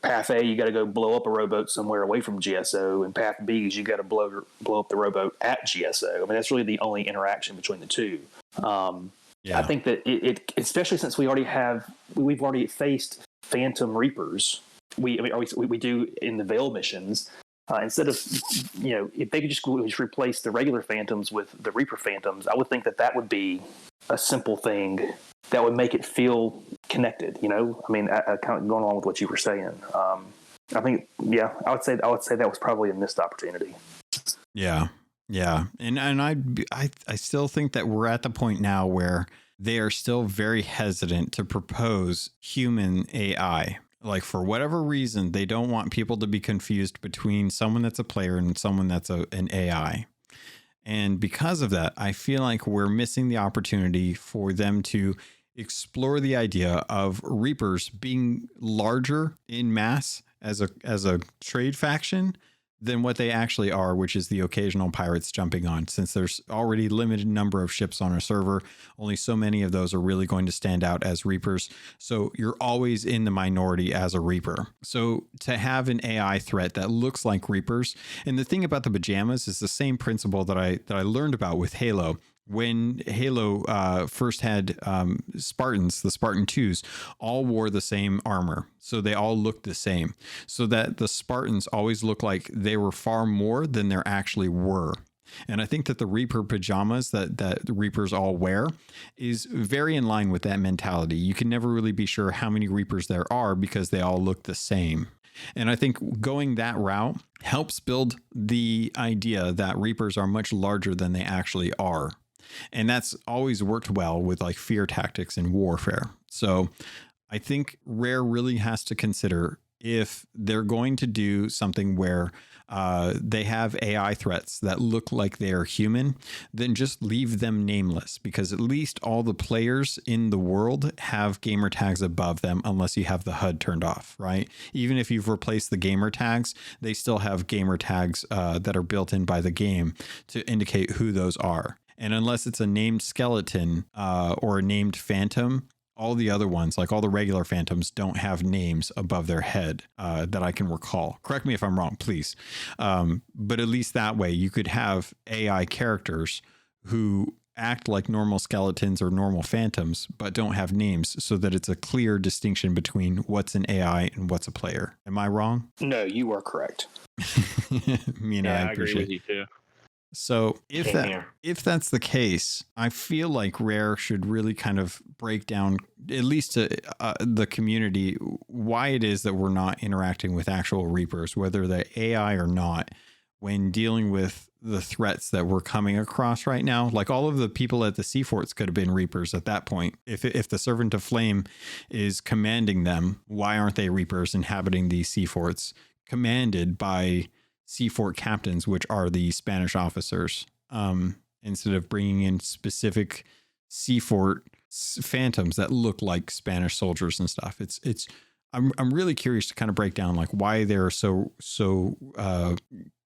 path A, you got to go blow up a rowboat somewhere away from GSO, and path B is you got to blow up the rowboat at GSO. I mean, that's really the only interaction between the two. I think that it especially since we've already faced Phantom Reapers. We do in the Veil missions. Instead of, if they could just replace the regular Phantoms with the Reaper Phantoms, I would think that would be a simple thing that would make it feel connected. I mean, I kind of going along with what you were saying. I think, I would say that was probably a missed opportunity. Yeah, and I still think that we're at the point now where they are still very hesitant to propose human AI. Like, for whatever reason, they don't want people to be confused between someone that's a player and someone that's an AI. And because of that, I feel like we're missing the opportunity for them to explore the idea of Reapers being larger in mass as a trade faction than what they actually are, which is the occasional pirates jumping on. Since there's already limited number of ships on a server, only so many of those are really going to stand out as Reapers. So you're always in the minority as a Reaper. So to have an AI threat that looks like Reapers, and the thing about the pajamas is the same principle that I learned about with Halo. When Halo first had Spartans, the Spartan 2s, all wore the same armor. So they all looked the same. So that the Spartans always looked like they were far more than there actually were. And I think that the Reaper pajamas that the Reapers all wear is very in line with that mentality. You can never really be sure how many Reapers there are because they all look the same. And I think going that route helps build the idea that Reapers are much larger than they actually are. And that's always worked well with like fear tactics in warfare. So I think Rare really has to consider, if they're going to do something where they have AI threats that look like they are human, then just leave them nameless, because at least all the players in the world have gamer tags above them, unless you have the HUD turned off, right? Even if you've replaced the gamer tags, they still have gamer tags that are built in by the game to indicate who those are. And unless it's a named skeleton or a named phantom, all the other ones, like all the regular phantoms, don't have names above their head that I can recall. Correct me if I'm wrong, please. But at least that way you could have AI characters who act like normal skeletons or normal phantoms, but don't have names, so that it's a clear distinction between what's an AI and what's a player. Am I wrong? No, you are correct. I agree with you too. So if that's the case, I feel like Rare should really kind of break down, at least to the community, why it is that we're not interacting with actual Reapers, whether they're AI or not, when dealing with the threats that we're coming across right now. Like, all of the people at the Sea Forts could have been Reapers at that point. If the Servant of Flame is commanding them, why aren't they Reapers inhabiting these Sea Forts? commanded by Seafort captains, which are the Spanish officers, instead of bringing in specific Seafort phantoms that look like Spanish soldiers and stuff. I'm really curious to kind of break down like why they're so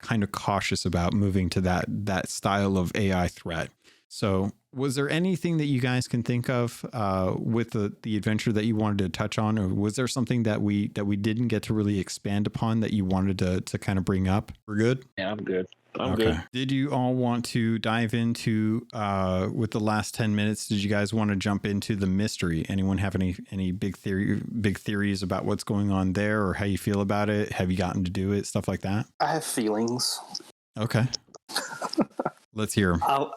kind of cautious about moving to that style of AI threat. So was there anything that you guys can think of with the adventure that you wanted to touch on, or was there something that we didn't get to really expand upon that you wanted to kind of bring up? We're good? Yeah, I'm good. I'm Okay. good. Did you all want to dive into with the last 10 minutes? Did you guys want to jump into the mystery? Anyone have any big theories about what's going on there, or how you feel about it? Have you gotten to do it? Stuff like that? I have feelings. Okay. Let's hear them.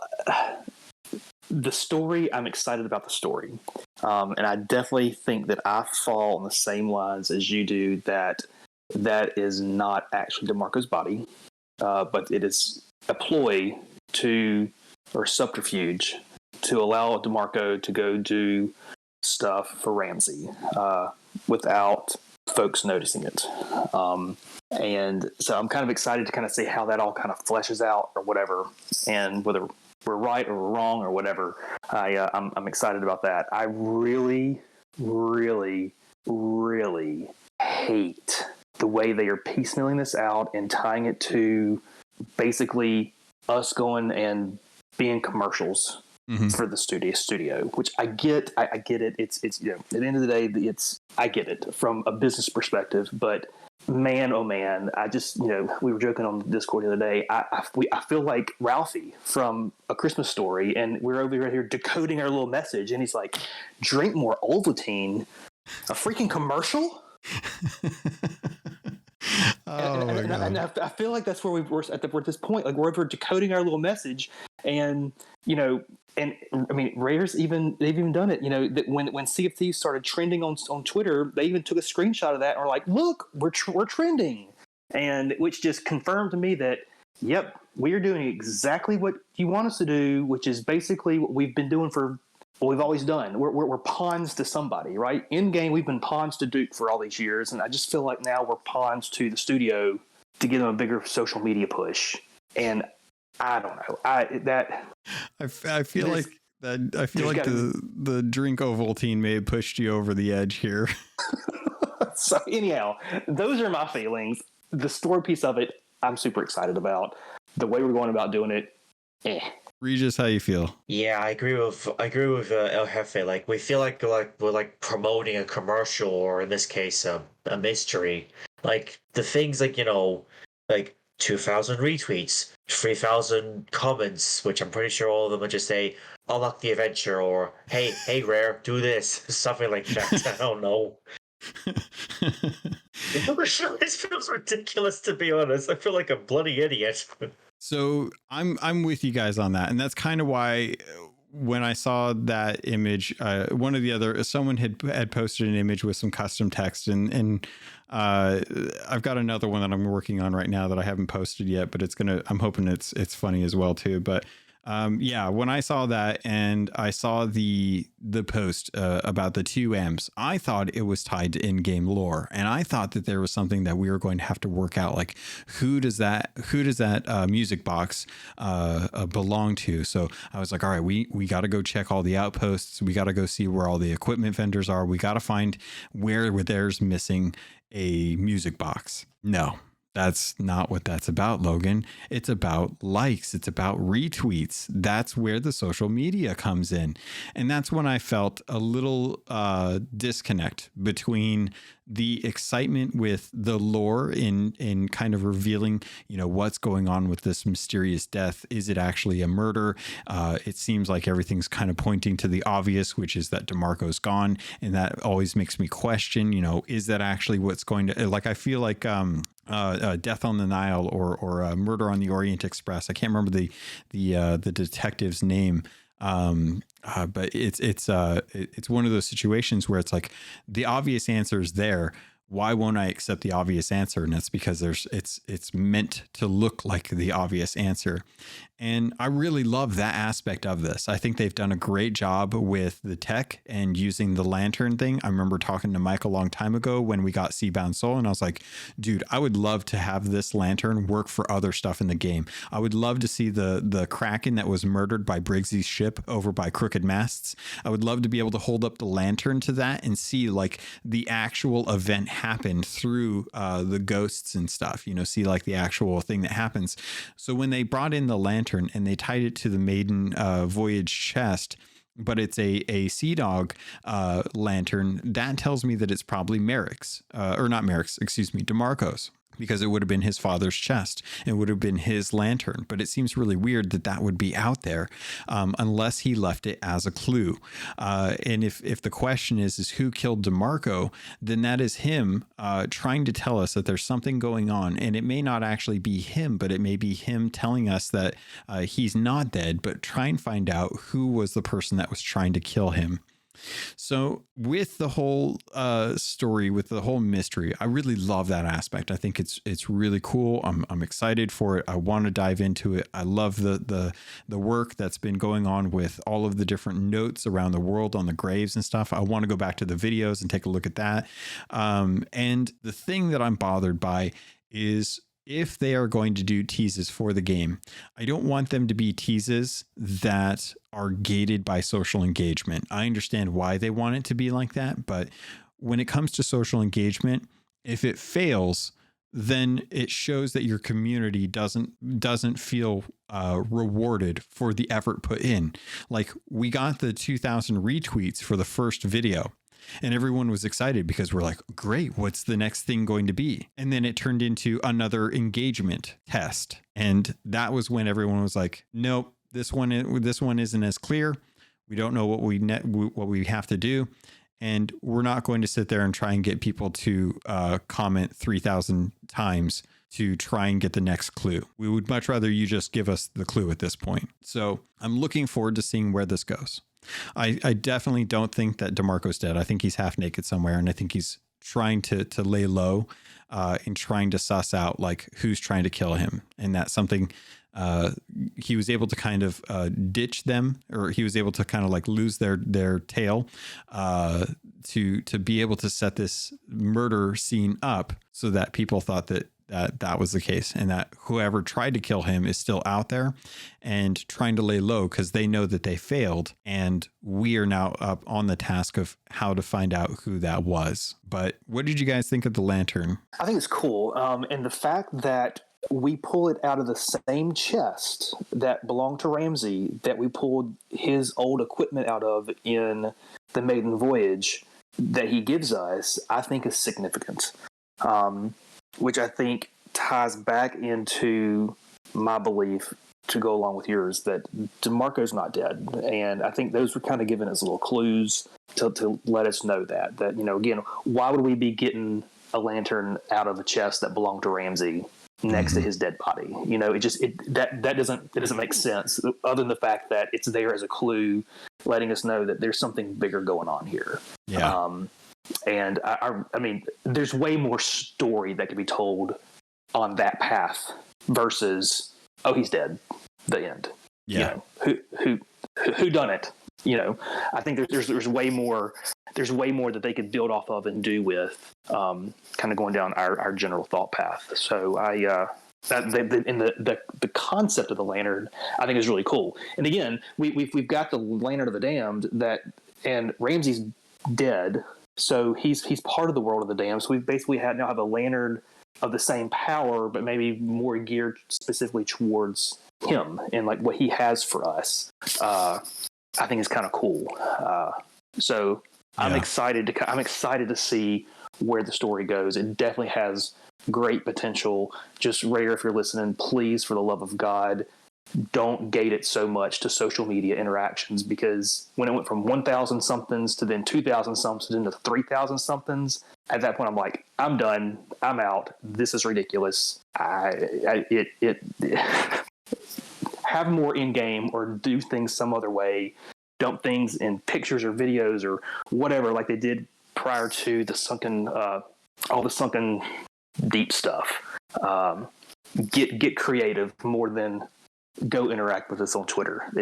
The story, I'm excited about the story. And I definitely think that I fall on the same lines as you do, that is not actually Demarco's body, but it is a ploy or subterfuge to allow Demarco to go do stuff for Ramsey without folks noticing it. And so I'm kind of excited to kind of see how that all kind of fleshes out or whatever, and whether we're right or wrong or whatever. I'm excited about that. I really, really, really hate the way they are piecemealing this out and tying it to basically us going and being commercials for the studio, which I get it. It's at the end of the day, I get it from a business perspective, but man, oh man, I just, we were joking on Discord the other day. I feel like Ralphie from A Christmas Story, and we're over here decoding our little message, and he's like, drink more Ovaltine, a freaking commercial? And I feel like that's where we're at this point. Like, we're over decoding our little message, and and I mean, they've even done it. That when Sea of Thieves started trending on Twitter, they even took a screenshot of that and were like, "Look, we're trending," and which just confirmed to me that, yep, we are doing exactly what you want us to do, which is basically what we've been doing for what we've always done. We're pawns to somebody, right? In game, we've been pawns to Duke for all these years, and I just feel like now we're pawns to the studio to give them a bigger social media push. And I don't know. I feel like the drink Ovaltine may have pushed you over the edge here. So anyhow, those are my feelings. The story piece of it, I'm super excited about. The way we're going about doing it, Regis, how you feel? Yeah, I agree with El Jefe. Like, we feel like we're like promoting a commercial, or in this case, a mystery. Like the things like like 2,000 retweets, 3,000 comments, which I'm pretty sure all of them would just say, unlock the adventure, or hey Rare, do this, something like that. I don't know. This feels ridiculous, to be honest. I feel like a bloody idiot. So I'm with you guys on that, and that's kind of why when I saw that image, someone had posted an image with some custom text, and I've got another one that I'm working on right now that I haven't posted yet, but I'm hoping it's funny as well too. But when I saw that and I saw the post about the 2 M's, I thought it was tied to in-game lore, and I thought that there was something that we were going to have to work out, like who does that music box belong to. So I was like, all right, we got to go check all the outposts. We got to go see where all the equipment vendors are. We got to find where there's missing a music box. No. That's not what that's about, Logan. It's about likes. It's about retweets. That's where the social media comes in. And that's when I felt a little disconnect between the excitement with the lore in kind of revealing, what's going on with this mysterious death. Is it actually a murder? It seems like everything's kind of pointing to the obvious, which is that Demarco's gone. And that always makes me question, is that actually what's going to, like, I feel like, Death on the Nile or Murder on the Orient Express. I can't remember the detective's name, but it's one of those situations where it's like the obvious answer is there. Why won't I accept the obvious answer? And that's because it's meant to look like the obvious answer. And I really love that aspect of this. I think they've done a great job with the tech and using the lantern thing. I remember talking to Mike a long time ago when we got Seabound Soul, and I was like, dude, I would love to have this lantern work for other stuff in the game. I would love to see the Kraken that was murdered by Briggsy's ship over by Crooked Masts. I would love to be able to hold up the lantern to that and see like the actual event happen through the ghosts and stuff, see like the actual thing that happens. So when they brought in the lantern and they tied it to the maiden voyage chest, but it's a Sea Dog lantern, that tells me that it's probably Merrick's, or not Merrick's, excuse me, Demarco's, because it would have been his father's chest. It would have been his lantern. But it seems really weird that that would be out there unless he left it as a clue. And if the question is who killed Demarco, then that is him trying to tell us that there's something going on. And it may not actually be him, but it may be him telling us that he's not dead, but try and find out who was the person that was trying to kill him. So with the whole story, with the whole mystery, I really love that aspect. I think it's really cool. I'm excited for it. I want to dive into it. I love the work that's been going on with all of the different notes around the world on the graves and stuff. I want to go back to the videos and take a look at that. And the thing that I'm bothered by is, if they are going to do teases for the game, I don't want them to be teases that are gated by social engagement. I understand why they want it to be like that, but when it comes to social engagement, if it fails, then it shows that your community doesn't feel rewarded for the effort put in. Like, we got the 2,000 retweets for the first video, and everyone was excited because we're like, great, what's the next thing going to be? And then it turned into another engagement test. And that was when everyone was like, nope, this one isn't as clear. We don't know what we have to do. And we're not going to sit there and try and get people to comment 3,000 times to try and get the next clue. We would much rather you just give us the clue at this point. So I'm looking forward to seeing where this goes. I definitely don't think that Demarco's dead. I think he's half naked somewhere, and I think he's trying to lay low and trying to suss out like who's trying to kill him. And that's something he was able to kind of ditch them, or he was able to kind of like lose their tail to be able to set this murder scene up so that people thought that was the case, and that whoever tried to kill him is still out there and trying to lay low because they know that they failed, and we are now up on the task of how to find out who that was. But what did you guys think of the lantern? I think it's cool, and the fact that we pull it out of the same chest that belonged to Ramsey that we pulled his old equipment out of in the maiden voyage that he gives us, I think is significant. Which I think ties back into my belief, to go along with yours, that Demarco's not dead. And I think those were kind of giving us little clues to let us know that, again, why would we be getting a lantern out of a chest that belonged to Ramsey next to his dead body? That doesn't make sense, other than the fact that it's there as a clue, letting us know that there's something bigger going on here. Yeah. And I mean, there's way more story that can be told on that path versus, oh, he's dead, the end. Yeah. Who done it? I think there's way more that they could build off of and do with kind of going down our general thought path. So the concept of the lantern, I think, is really cool. And again, we've got the Lantern of the Damned and Ramsey's dead. So he's part of the world of the damned. So we basically now have a lantern of the same power, but maybe more geared specifically towards him and like what he has for us. I think is kind of cool. So I'm excited to see where the story goes. It definitely has great potential. Just Rare, if you're listening, please, for the love of God, don't gate it so much to social media interactions, because when it went from 1,000 somethings to then 2,000 somethings into 3,000 somethings, at that point I'm like, I'm done. I'm out. This is ridiculous. Have more in game or do things some other way. Dump things in pictures or videos or whatever, like they did prior to the sunken, all the sunken deep stuff. Get creative more than go interact with us on Twitter.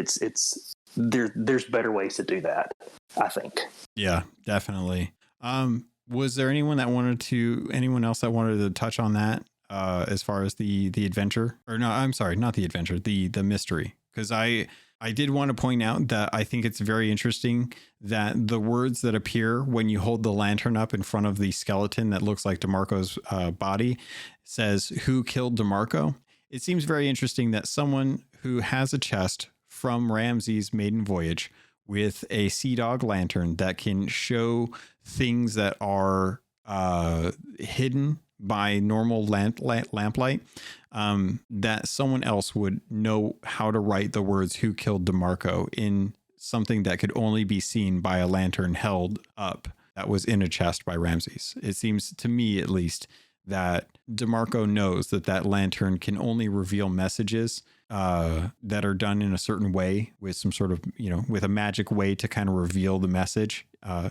There's better ways to do that, I think. Yeah, definitely. Was there anyone else that wanted to touch on that as far as the adventure? Or no, I'm sorry, not the adventure, the mystery. Because I did want to point out that I think it's very interesting that the words that appear when you hold the lantern up in front of the skeleton that looks like Demarco's body says, "Who killed Demarco?" It seems very interesting that someone who has a chest from Ramsay's maiden voyage with a Sea Dog lantern that can show things that are hidden by normal lamplight, that someone else would know how to write the words "Who killed Demarco" in something that could only be seen by a lantern held up that was in a chest by Ramses. It seems to me, at least, that Demarco knows that lantern can only reveal messages that are done in a certain way with some sort of, with a magic way to kind of reveal the message.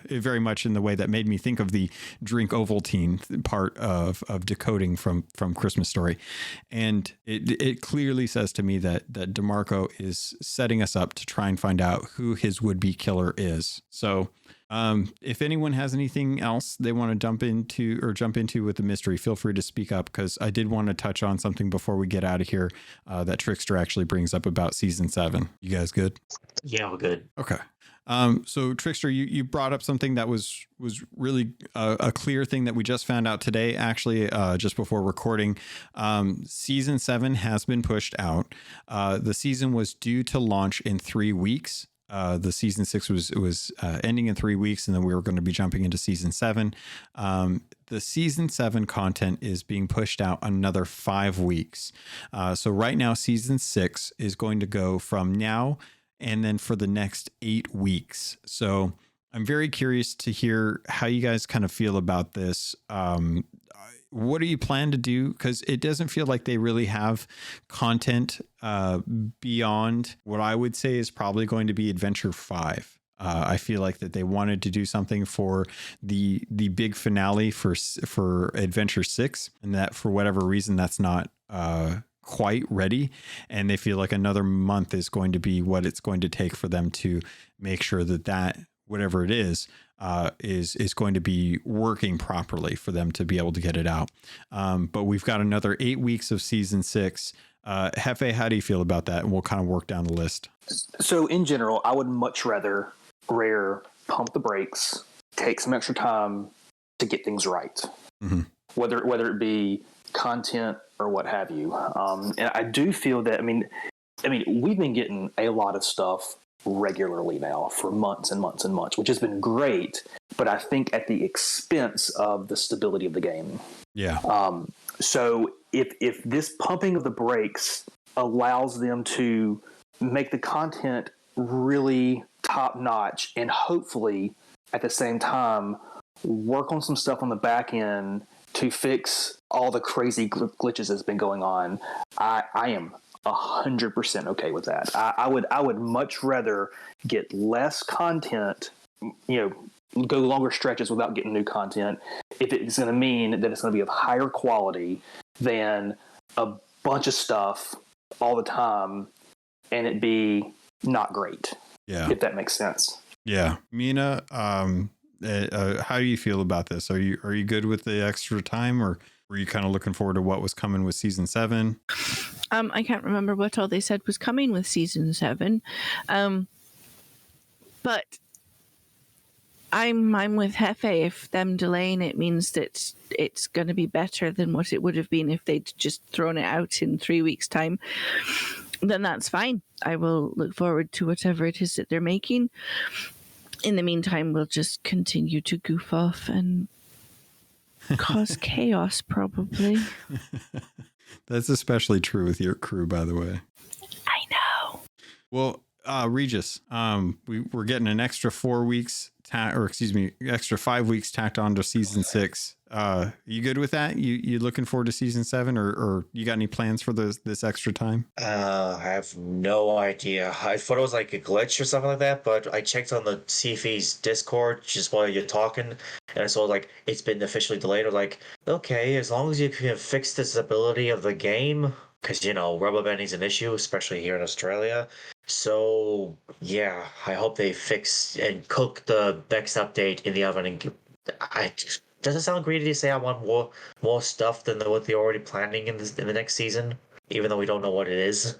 Very much in the way that made me think of the drink Ovaltine part of decoding from Christmas Story. And it clearly says to me that Demarco is setting us up to try and find out who his would-be killer is. So if anyone has anything else they want to jump into with the mystery, feel free to speak up, because I did want to touch on something before we get out of here that Trickster actually brings up about season 7. You guys good? Yeah, we're good. Okay. So Trickster, you brought up something that was really a clear thing that we just found out today, actually, just before recording. Season 7 has been pushed out. The season was due to launch in 3 weeks. The season 6 was ending in 3 weeks, and then we were going to be jumping into season 7. The season 7 content is being pushed out another 5 weeks. So right now, season 6 is going to go from now and then for the next 8 weeks. So I'm very curious to hear how you guys kind of feel about this. What do you plan to do? Because it doesn't feel like they really have content beyond what I would say is probably going to be Adventure 5. I feel like that they wanted to do something for the big finale for Adventure 6, and that for whatever reason that's not quite ready, and they feel like another month is going to be what it's going to take for them to make sure that whatever it is going to be working properly for them to be able to get it out. But we've got another 8 weeks of season 6. Hefe, how do you feel about that? And we'll kind of work down the list. So in general, I would much rather Rare pump the brakes, take some extra time to get things right, whether it be content or what have you. And I do feel that, I mean, we've been getting a lot of stuff regularly now for months and months and months, which has been great, but I think at the expense of the stability of the game. Yeah. So if this pumping of the brakes allows them to make the content really top notch, and hopefully at the same time work on some stuff on the back end to fix all the crazy glitches that's been going on, I am 100% okay with that. I would much rather get less content, go longer stretches without getting new content, if it's going to mean that it's going to be of higher quality than a bunch of stuff all the time and it be not great. Yeah. If that makes sense. Yeah. Mina, how do you feel about this? Are you good with the extra time, or were you kind of looking forward to what was coming with season 7? I can't remember what all they said was coming with season 7. But I'm with Hefe. If them delaying it means that it's going to be better than what it would have been if they'd just thrown it out in 3 weeks' time, then that's fine. I will look forward to whatever it is that they're making. In the meantime, we'll just continue to goof off and cause chaos, probably. That's especially true with your crew, by the way. I know. Well, Regis, we're getting an extra 4 weeks, extra 5 weeks tacked on to season 6. You good with that? You looking forward to season 7, or you got any plans for this extra time? I have no idea. I thought it was like a glitch or something like that, but I checked on the CFE's Discord just while you're talking, and I saw like it's been officially delayed. I was like, okay, as long as you can fix the stability of the game, because rubber banding's an issue, especially here in Australia. So yeah, I hope they fix and cook the next update in the oven. And does it sound greedy to say I want more stuff than what they're already planning in the next season, even though we don't know what it is?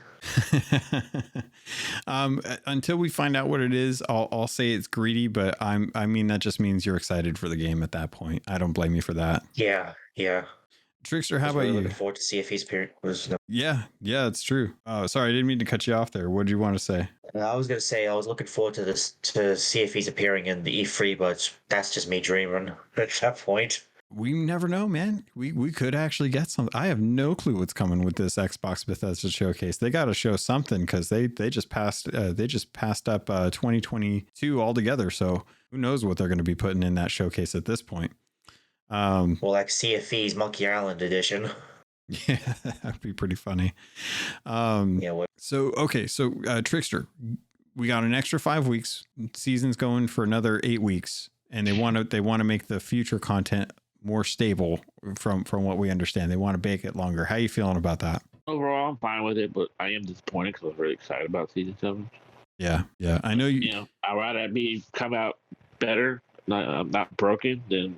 Until we find out what it is, I'll say it's greedy, but I mean that just means you're excited for the game at that point. I don't blame you for that. Yeah. Trickster, how I was about really you? looking forward to see if he's Yeah, it's true. Sorry, I didn't mean to cut you off there. What did you want to say? I was gonna say I was looking forward to this to see if he's appearing in the E3, but that's just me dreaming at that point. We never know, man. We could actually get something. I have no clue what's coming with this Xbox Bethesda showcase. They got to show something because they just passed up 2022 altogether. So who knows what they're going to be putting in that showcase at this point. Well, like CFE's Monkey Island edition. Yeah, that'd be pretty funny. Yeah. So Trickster, we got an extra 5 weeks. Season's going for another 8 weeks, and they want to make the future content more stable from what we understand. They want to bake it longer. How you feeling about that? Overall, I'm fine with it, but I am disappointed because I was really excited about season 7. Yeah. I know you. I'd rather it come out better, not broken, than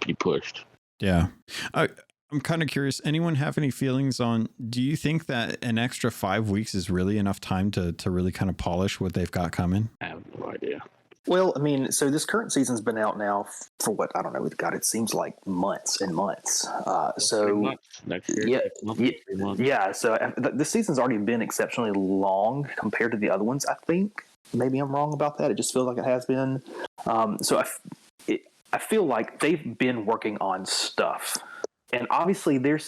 be pushed. Yeah. I'm kind of curious. Anyone have any feelings on? Do you think that an extra 5 weeks is really enough time to really kind of polish what they've got coming? I have no idea. Well, I mean, so this current season's been out now for what, I don't know. God, it seems like months and months. So next year, yeah. So this season's already been exceptionally long compared to the other ones. I think maybe I'm wrong about that. It just feels like it has been. So I feel like they've been working on stuff. And obviously, there's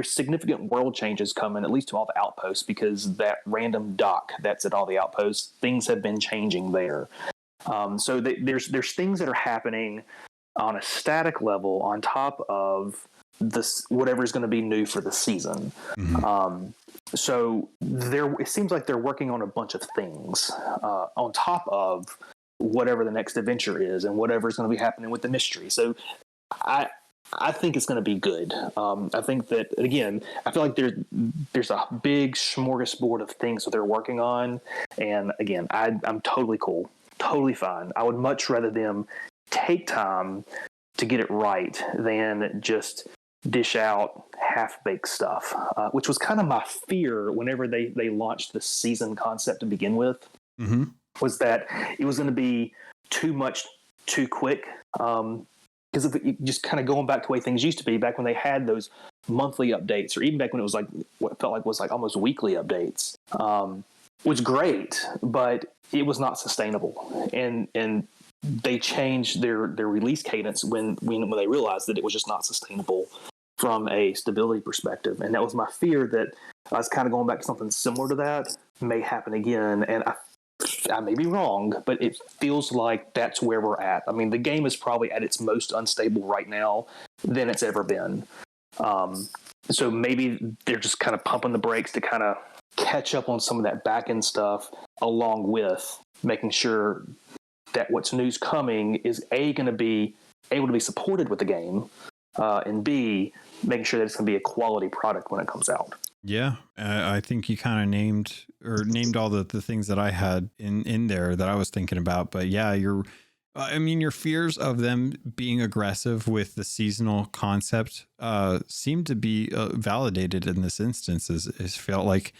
significant world changes coming, at least to all the outposts, because that random dock that's at all the outposts, things have been changing there. So there's things that are happening on a static level on top of this whatever is going to be new for the season. Mm-hmm. So it seems like they're working on a bunch of things on top of whatever the next adventure is and whatever is going to be happening with the mystery. So I think it's going to be good. I think that, again, I feel like there's a big smorgasbord of things that they're working on. And again, I'm totally cool, totally fine. I would much rather them take time to get it right than just dish out half-baked stuff, which was kind of my fear whenever they launched the season concept to begin with, mm-hmm. was that it was going to be too much too quick. Because of just kind of going back to the way things used to be back when they had those monthly updates, or even back when it was like what felt like was like almost weekly updates, was great, but it was not sustainable. And they changed their release cadence when they realized that it was just not sustainable from a stability perspective. And that was my fear, that I was kind of going back to something similar to that may happen again. And I may be wrong, but it feels like that's where we're at. I mean, the game is probably at its most unstable right now than it's ever been. So maybe they're just kind of pumping the brakes to kind of catch up on some of that back-end stuff, along with making sure that what's new's coming is A, going to be able to be supported with the game, and B, making sure that it's going to be a quality product when it comes out. Yeah, I think you kind of named all the things that I had in there that I was thinking about. But yeah, your fears of them being aggressive with the seasonal concept seem to be validated in this instance. It felt like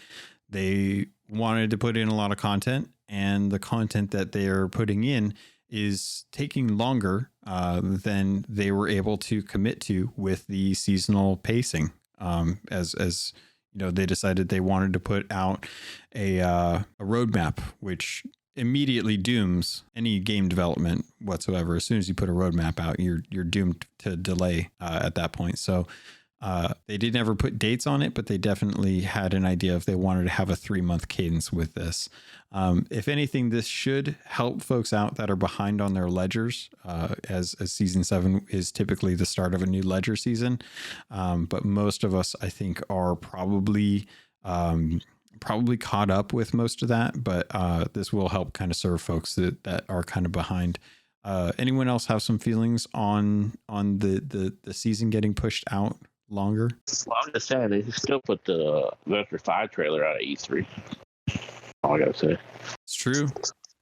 they wanted to put in a lot of content, and the content that they are putting in is taking longer than they were able to commit to with the seasonal pacing. As they decided they wanted to put out a roadmap, which immediately dooms any game development whatsoever. As soon as you put a roadmap out, you're doomed to delay at that point. So they did never put dates on it, but they definitely had an idea if they wanted to have a 3-month cadence with this. If anything, this should help folks out that are behind on their ledgers, as season 7 is typically the start of a new ledger season. But most of us, I think, are probably caught up with most of that. But this will help kind of serve folks that are kind of behind. Anyone else have some feelings on the season getting pushed out longer. Well, I'm just saying they still put the Vector 5 trailer out at E3. All I gotta say. It's true.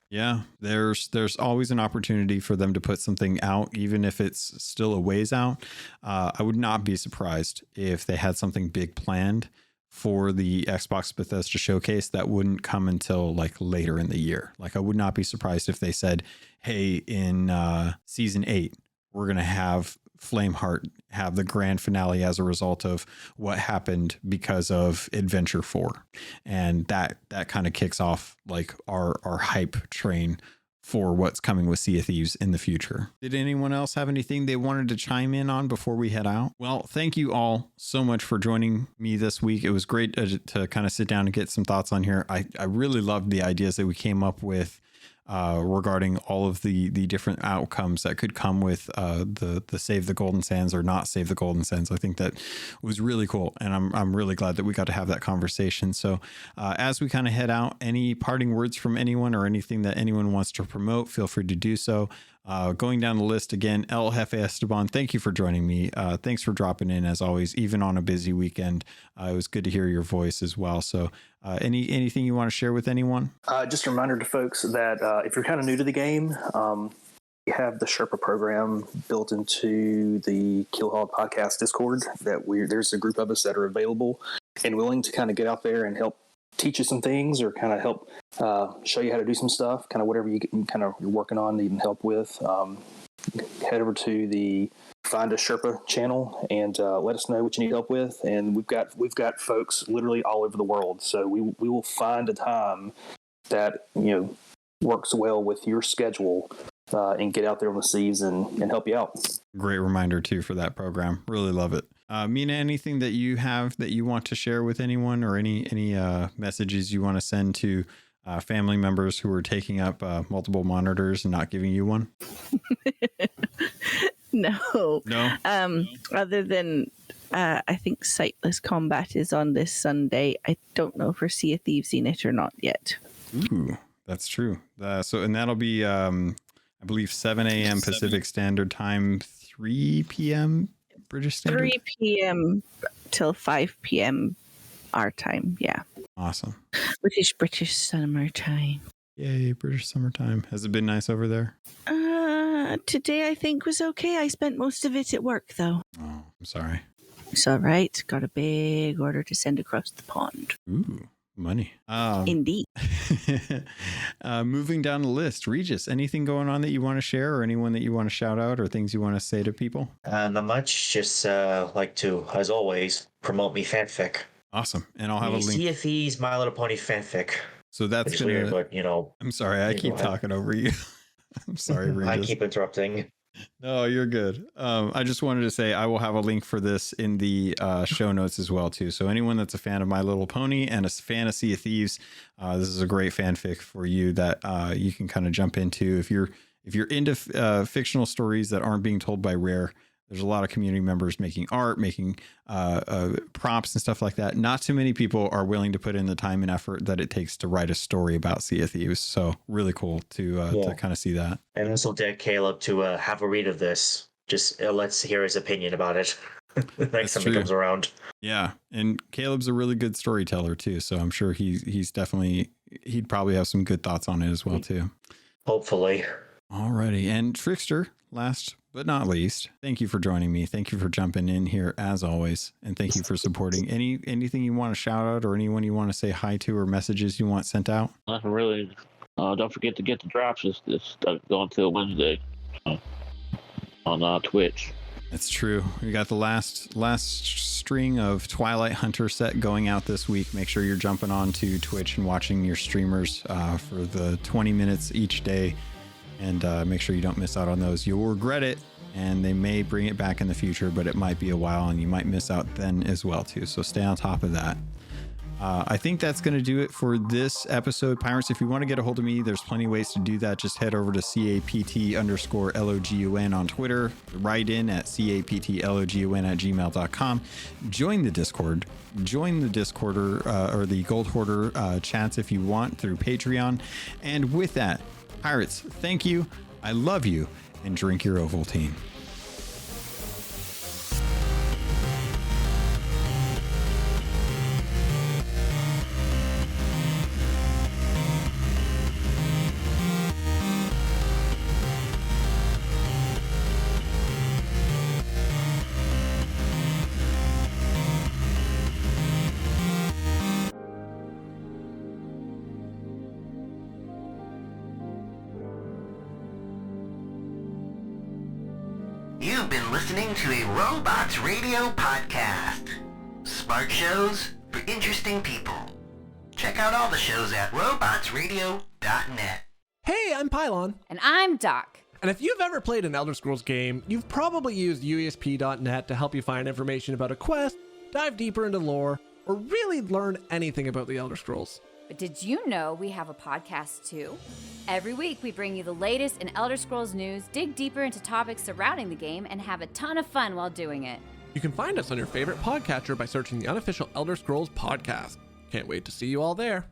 Yeah, there's always an opportunity for them to put something out, even if it's still a ways out. I would not be surprised if they had something big planned for the Xbox Bethesda showcase that wouldn't come until like later in the year. Like I would not be surprised if they said, hey, in season 8, we're going to have Flameheart have the grand finale as a result of what happened because of Adventure 4. And that kind of kicks off like our hype train for what's coming with Sea of Thieves in the future. Did anyone else have anything they wanted to chime in on before we head out? Well, thank you all so much for joining me this week. It was great to kind of sit down and get some thoughts on here. I really loved the ideas that we came up with regarding all of the different outcomes that could come with the Save the Golden Sands or not Save the Golden Sands. I think that was really cool, and I'm really glad that we got to have that conversation. So as we kind of head out, any parting words from anyone or anything that anyone wants to promote, feel free to do so. Going down the list again, El Jefe Esteban, thank you for joining me. Thanks for dropping in as always, even on a busy weekend. It was good to hear your voice as well. So anything you want to share with anyone? Just a reminder to folks that if you're kind of new to the game, we have the Sherpa program built into the Keelhauled podcast Discord. There's a group of us that are available and willing to kind of get out there and help teach you some things or kind of help show you how to do some stuff, kind of whatever you're working on, needing help with. Head over to the Find a Sherpa channel and let us know what you need help with. And we've got folks literally all over the world, so we will find a time that works well with your schedule and get out there on the seas and help you out. Great reminder too for that program. Really love it. Mina, anything that you have that you want to share with anyone, or any messages you want to send to family members who are taking up multiple monitors and not giving you one? No. Other than I think Sightless Combat is on this Sunday. I don't know if we're Sea of Thieves in it or not yet. Ooh, that's true. And that'll be I believe 7 a.m. Pacific Standard Time, 3 p.m. British Standard? 3 p.m. till 5 p.m. our time, yeah. Awesome. Which is British summer time. Yay, British summertime. Has it been nice over there? Today I think was okay. I spent most of it at work, though. Oh, I'm sorry. It's all right. Got a big order to send across the pond. Ooh, money. Indeed. Moving down the list, Regis, anything going on that you want to share, or anyone that you want to shout out, or things you want to say to people? Not much. Just like to, as always, promote me fanfic. Awesome. And I'll have a link. Sea of Thieves, My Little Pony fanfic. So that's It's weird, but I'm sorry, I keep talking over you. I'm sorry, Regis. I keep interrupting. No, you're good. I just wanted to say I will have a link for this in the show notes as well too. So anyone that's a fan of My Little Pony and a fan of Sea of Thieves, this is a great fanfic for you that you can kind of jump into. If you're into fictional stories that aren't being told by Rare, there's a lot of community members making art, making prompts and stuff like that. Not too many people are willing to put in the time and effort that it takes to write a story about Sea of Thieves. So really cool to kind of see that. And this will get Caleb to have a read of this. Just let's hear his opinion about it next time he comes around. Yeah, and Caleb's a really good storyteller too. So I'm sure he'd probably have some good thoughts on it as well too. Hopefully. Alrighty, and Trickster, last but not least, thank you for joining me. Thank you for jumping in here as always, and thank you for supporting. Anything you want to shout out, or anyone you want to say hi to, or messages you want sent out? Nothing really. Don't forget to get the drops. It's going till Wednesday on Twitch. That's true. We got the last string of Twilight Hunter set going out this week. Make sure you're jumping on to Twitch and watching your streamers for the 20 minutes each day. And make sure you don't miss out on those. You'll regret it, and they may bring it back in the future, but it might be a while, and you might miss out then as well, too. So stay on top of that. I think that's going to do it for this episode. Pirates, if you want to get a hold of me, there's plenty of ways to do that. Just head over to CAPT_LOGUN on Twitter. Write in at CAPTLOGUN@gmail.com. Join the Discord. Join the Discorder or the Gold Hoarder chats if you want through Patreon. And with that, Pirates, thank you, I love you, and drink your Ovaltine. You've been listening to a Robots Radio podcast. Smart shows for interesting people. Check out all the shows at robotsradio.net. Hey, I'm Pylon. And I'm Doc. And if you've ever played an Elder Scrolls game, you've probably used UESP.net to help you find information about a quest, dive deeper into lore, or really learn anything about the Elder Scrolls. But did you know we have a podcast too? Every week we bring you the latest in Elder Scrolls news, dig deeper into topics surrounding the game, and have a ton of fun while doing it. You can find us on your favorite podcatcher by searching the unofficial Elder Scrolls podcast. Can't wait to see you all there.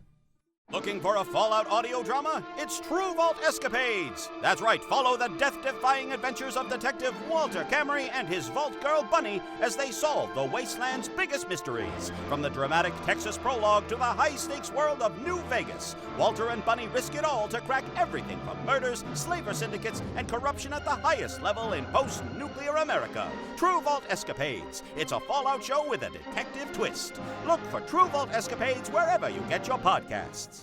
Looking for a Fallout audio drama? It's True Vault Escapades! That's right, follow the death-defying adventures of Detective Walter Camry and his Vault Girl Bunny as they solve the Wasteland's biggest mysteries. From the dramatic Texas prologue to the high-stakes world of New Vegas, Walter and Bunny risk it all to crack everything from murders, slaver syndicates, and corruption at the highest level in post-nuclear America. True Vault Escapades. It's a Fallout show with a detective twist. Look for True Vault Escapades wherever you get your podcasts.